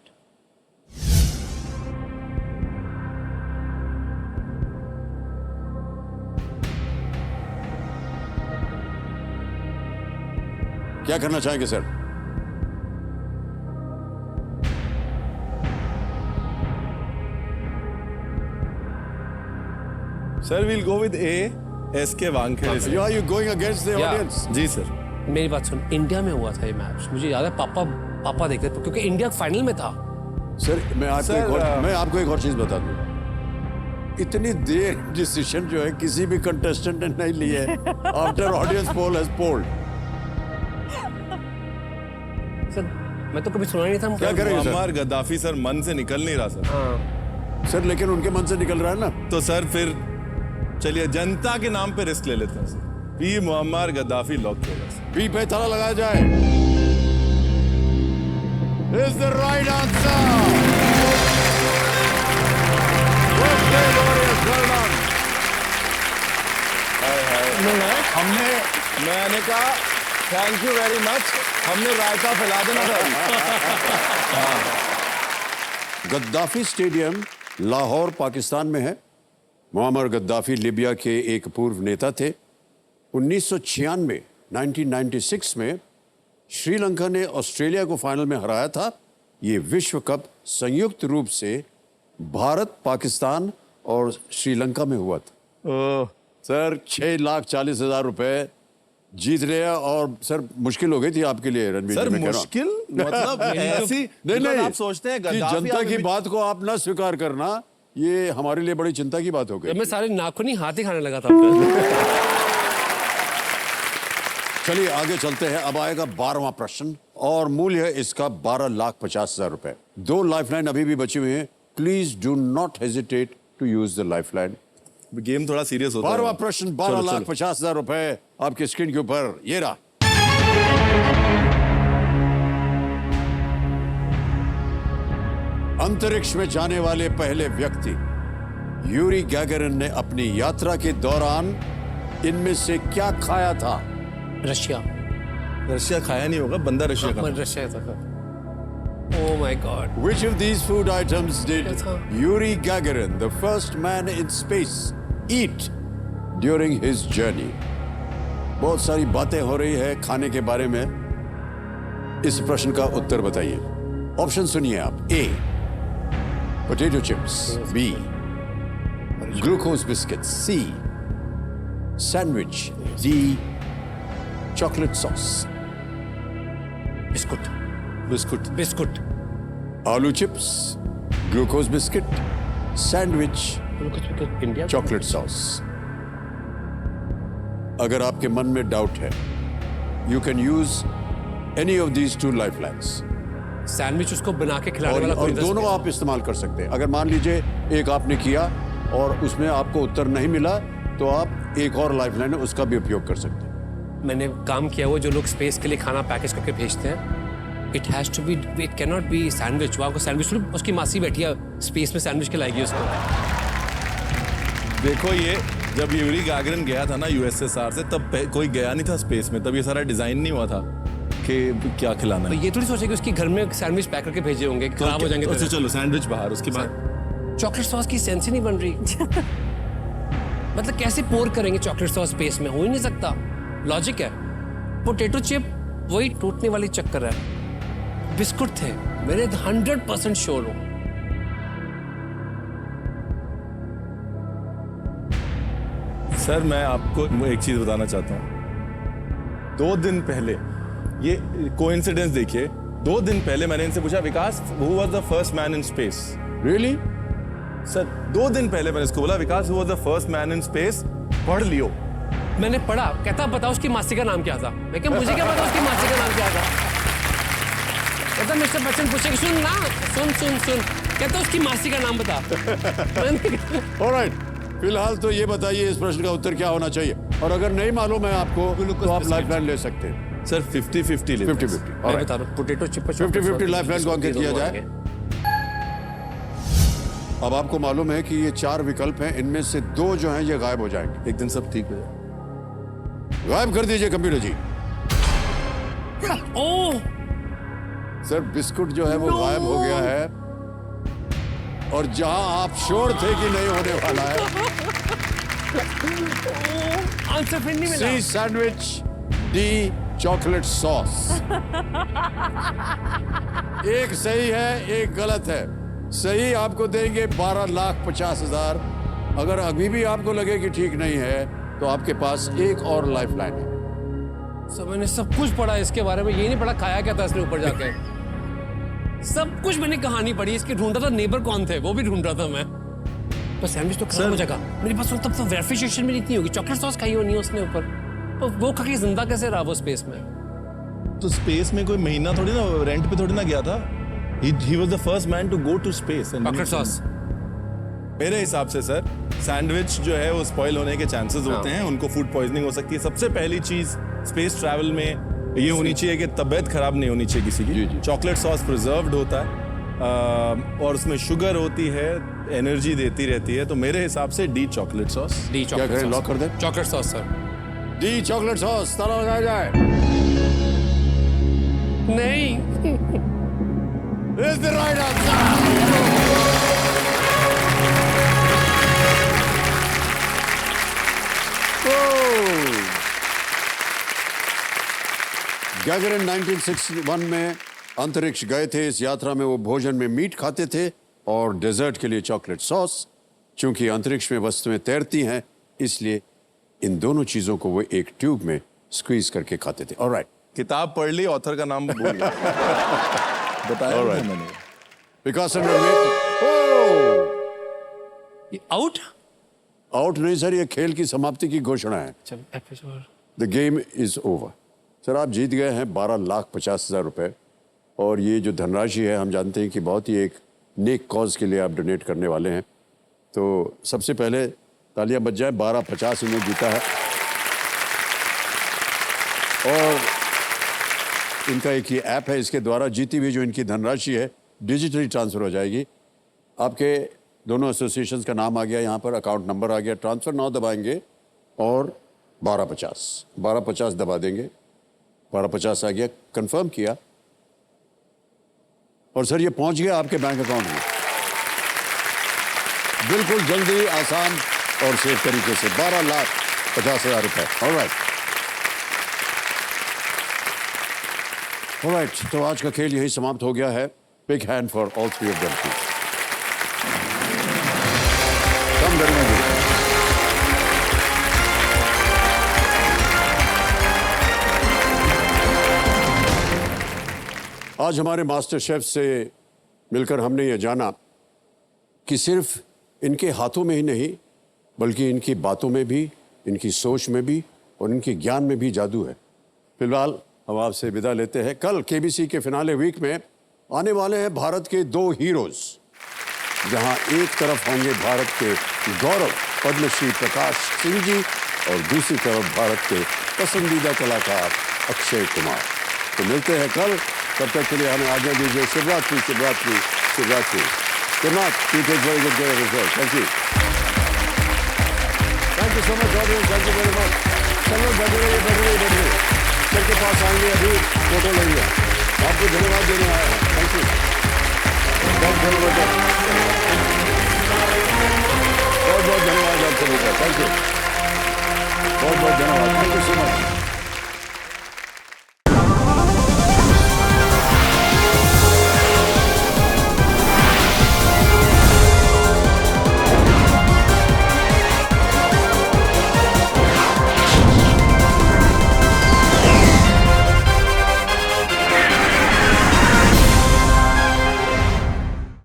क्या करना चाहेंगे sir? Sir will go with A, SK Wankhede से। Are you going against the Yeah. audience? जी सर। मेरी बात सुन, इंडिया में हुआ था ये मैच, मुझे याद है। पापा देखते थे क्योंकि इंडिया फाइनल में था। सर मैं आपको एक और चीज बता दूं। इतनी देर डिसीजन जो है किसी भी कंटेस्टेंट ने नहीं ली है after audience poll has polled. Sir मैं तो कभी सुना नहीं था। क्या करेंगे सर? मुअम्मर गद्दाफी सर मन से निकल नहीं रहा सर। हाँ। सर लेकिन उनके मन से निकल रहा है ना। तो सर फिर चलिए जनता के नाम पे रिस्क ले लेते हैं sir. B, Muammar Gaddafi lock किया जाए सर। बी पे ताला लगाया जाए। Is the right answer. मैंने कहा थैंक यू वेरी मच, हमने रायता फैला देना था। गद्दाफी स्टेडियम लाहौर पाकिस्तान में है। मुअम्मर गद्दाफी लिबिया के एक पूर्व नेता थे। 1996 1996 में श्रीलंका ने ऑस्ट्रेलिया को फाइनल में हराया था। ये विश्व कप संयुक्त रूप से भारत, पाकिस्तान और श्रीलंका में हुआ था। सर 6,40,000 रुपए जीत रहे हैं। और सर मुश्किल हो गई थी आपके लिए रणवीर सर जी, मैं कह रहा हूं। मुश्किल मतलब ऐसी नहीं आप सोचते हैं कि गद्दाफी जनता की आदमी- बात को आप ना स्वीकार करना, ये हमारे लिए बड़ी चिंता की बात हो गई। मैं सारे नाखून ही हाथ ही खाने लगा था अपने। चलिए आगे चलते हैं। अब आएगा 12वां प्रश्न और मूल्य है इसका 12,50,000 रुपए। 2 लाइफलाइन अभी भी बची हुई हैं। Please do not hesitate to use the lifeline. Game थोड़ा सीरियस होता है। 12वां प्रश्न, 12,50,000 रुपए आपकी स्क्रीन के ऊपर। ये रहा। अंतरिक्ष में जाने वाले पहले व्यक्ति यूरी गैगरिन ने अपनी यात्रा के दौरान इनमें से क्या खाया था? रशिया। रशिया खाया नहीं होगा, बंदा रशिया का। रशिया था। Oh my God. Which of these food items did Yes, sir. Yuri Gagarin, the first man in space, eat during his journey? बहुत सारी बातें हो रही है खाने के बारे में। इस प्रश्न का उत्तर बताइए। ऑप्शन सुनिए आप। A, potato chips. B, glucose biscuits. C, sandwich. D, chocolate sauce. Biscuit. Biscuit. Biscuit. आलू chips, glucose biscuit, sandwich India chocolate sauce. अगर आपके मन में डाउट है, you can use any of these two lifelines, sandwich उसको बना के खिलाने वाला और कोई दोनों आप इस्तेमाल कर सकते हैं। अगर मान लीजिए एक आपने किया और उसमें आपको उत्तर नहीं मिला, तो आप एक और लाइफ लाइन है उसका भी उपयोग कर सकते हैं। मैंने काम किया हुआ, जो लोग स्पेस के लिए खाना पैकेज करके भेजते हैं, it has to be, it can not be sandwich. वो आपको सैंडविच, उसकी मासी बैठी है स्पेस में सैंडविच खिलाएगी उसको। देखो, ये जब यूरी गागरिन गया था ना यूएसएसआर से, तब कोई गया नहीं था स्पेस में, तब ये सारा डिजाइन नहीं हुआ था कि क्या खिलाना तो है। ये थोड़ी सोचे कि उसकी घर में सैंडविच पैक करके भेजे होंगे, खराब हो जाएंगे। अच्छा चलो, सैंडविच बाहर, उसके बाद चॉकलेट सॉस की सेंस ही नहीं बन रही। मतलब कैसे पोर करेंगे चॉकलेट सॉस स्पेस में? हो ही नहीं सकता। लॉजिक है। पोटैटो चिप वही टूटने वाली चक्कर है। बिस्कुट थे, मेरे 100% श्योर हूं। सर, मैं आपको एक चीज बताना चाहता हूँ। 2 दिन पहले, ये कोइंसिडेंस देखिए, 2 दिन पहले मैंने इनसे पूछा, Vikas, who was the first man in space? Really? Sir, 2 दिन पहले मैंने इसको बोला, Vikas, who was the first man in space? पढ़ लियो। मैंने पढ़ा, कहता बताओ उसकी मासी का नाम क्या था। मैं क्या, मुझे क्या पता उसकी मासी का नाम क्या था? कहता मिस्टर बच्चन पूछे कि सुन ना, सुन सुन सुन, कहता उसकी मासी का नाम बता। ऑलराइट, फिलहाल तो ये बताइए इस प्रश्न का उत्तर क्या होना चाहिए, और अगर नहीं मालूम है आपको तो आप लाइफ लाइन ले सकते हैं। सर 50-50 ले 50-50। मैं बता रहा हूं, पोटैटो चिप 50-50 लाइफ लाइन को अंकित किया जाए। अब आपको मालूम है कि ये 4 विकल्प हैं, इनमें से 2 जो हैं ये गायब हो जाएंगे। एक दिन सब ठीक हो जाए। गायब कर दीजिए कंप्यूटर जी। ओह सर, बिस्कुट जो है वो गायब हो गया है, और जहां आप श्योर थे कि नहीं होने वाला है, आंसर फिर नहीं मिला। सी सैंडविच, डी चॉकलेट सॉस। एक सही है, एक गलत है। सही आपको देंगे 12,50,000। अगर अभी भी आपको लगे कि ठीक नहीं है, तो आपके पास एक और लाइफ लाइन है। मैंने सब कुछ पढ़ा इसके बारे में, ये नहीं पढ़ा खाया क्या था इसने ऊपर जाके। सब कुछ मैंने कहानी पढ़ी इसकी, ढूंढ रहा था नेबर कौन थे, वो भी ढूंढ रहा था मैं। पर सैंडविच तो खराब हो जाएगा मेरे पास, तब तो वेरिफिकेशन भी इतनी होगी। चॉकलेट सॉस खाई होनी है उसने ऊपर, तो वो खा के जिंदा कैसे रहा वो स्पेस में? तो स्पेस में कोई महीना थोड़ी ना, रेंट पे थोड़ी ना गया था। He was the first man to go to space. Chocolate sauce मेरे हिसाब से सर, सैंडविच जो है वो स्पॉइल होने के चांसेस होते हैं, उनको फूड पॉइजनिंग हो सकती है। सबसे पहली चीज स्पेस ट्रैवल में ये होनी चाहिए कि तबीयत खराब नहीं होनी चाहिए किसी की। चॉकलेट सॉस प्रिजर्व्ड होता है और उसमें शुगर होती है, एनर्जी देती रहती है। तो मेरे हिसाब से डी चॉकलेट सॉस। डी क्या चॉकलेट करें, लॉक कर दें? Chocolate sauce sir. D chocolate sauce, ताला लगाया जाए। नहीं Is the right answer? Gagarin 1961 में अंतरिक्ष गए थे। इस यात्रा में वो भोजन में मीट खाते थे और डेजर्ट के लिए चॉकलेट सॉस। चूंकि अंतरिक्ष में वस्तुएं तैरती हैं, इसलिए इन दोनों चीजों को वो एक ट्यूब में स्क्वीज करके खाते थे। ऑलराइट, किताब पढ़ ली, ऑथर का नाम भूल गया। बताया Alright. था मैंने। विकास आउट आउट नहीं सर, ये खेल की समाप्ति की घोषणा है। The game is over. Sir, आप जीत गए हैं 12,50,000 रुपए, और ये जो धनराशि है हम जानते हैं कि बहुत ही एक नेक कॉज के लिए आप डोनेट करने वाले हैं। तो सबसे पहले तालियां बज जाए, 12,50 इन्हें जीता है। और इनका एक ये ऐप है, इसके द्वारा जीती हुई जो इनकी धनराशि है डिजिटली ट्रांसफर हो जाएगी। आपके दोनों एसोसिएशंस का नाम आ गया, यहाँ पर अकाउंट नंबर आ गया। ट्रांसफर नाउ दबाएंगे और 12,50 दबा देंगे। 12,50 आ गया, कंफर्म किया, और सर ये पहुंच गया आपके बैंक अकाउंट में बिल्कुल जल्दी, आसान और सेफ तरीके से। 12,50,000 रुपए। ऑलराइट, तो आज का खेल यही समाप्त हो गया है। Big hand for all 3 of them. कम करेंगे। आज हमारे मास्टर शेफ से मिलकर हमने ये जाना कि सिर्फ इनके हाथों में ही नहीं बल्कि इनकी बातों में भी, इनकी सोच में भी और इनके ज्ञान में भी जादू है। फिलहाल हम आपसे विदा लेते हैं। कल केबीसी के फिनाले वीक में आने वाले हैं भारत के 2 हीरोज, जहां एक तरफ होंगे भारत के गौरव पद्मश्री प्रकाश सिंह जी और दूसरी तरफ भारत के पसंदीदा कलाकार अक्षय कुमार। तो मिलते हैं कल, तब तक के लिए हमें आज्ञा दीजिए। Shivratri Shivratri Shivratri. Good night. You take very good care of yourself. Thank you. Thank you so much, audience. Thank you very much. चलो बैठे रहिए। सर के पास आएंगे, अभी फोटो लेंगे। आपको धन्यवाद देने आया है। Thank you. बहुत बहुत धन्यवाद आप सभी का। Thank you. बहुत बहुत धन्यवाद। Thank you so much.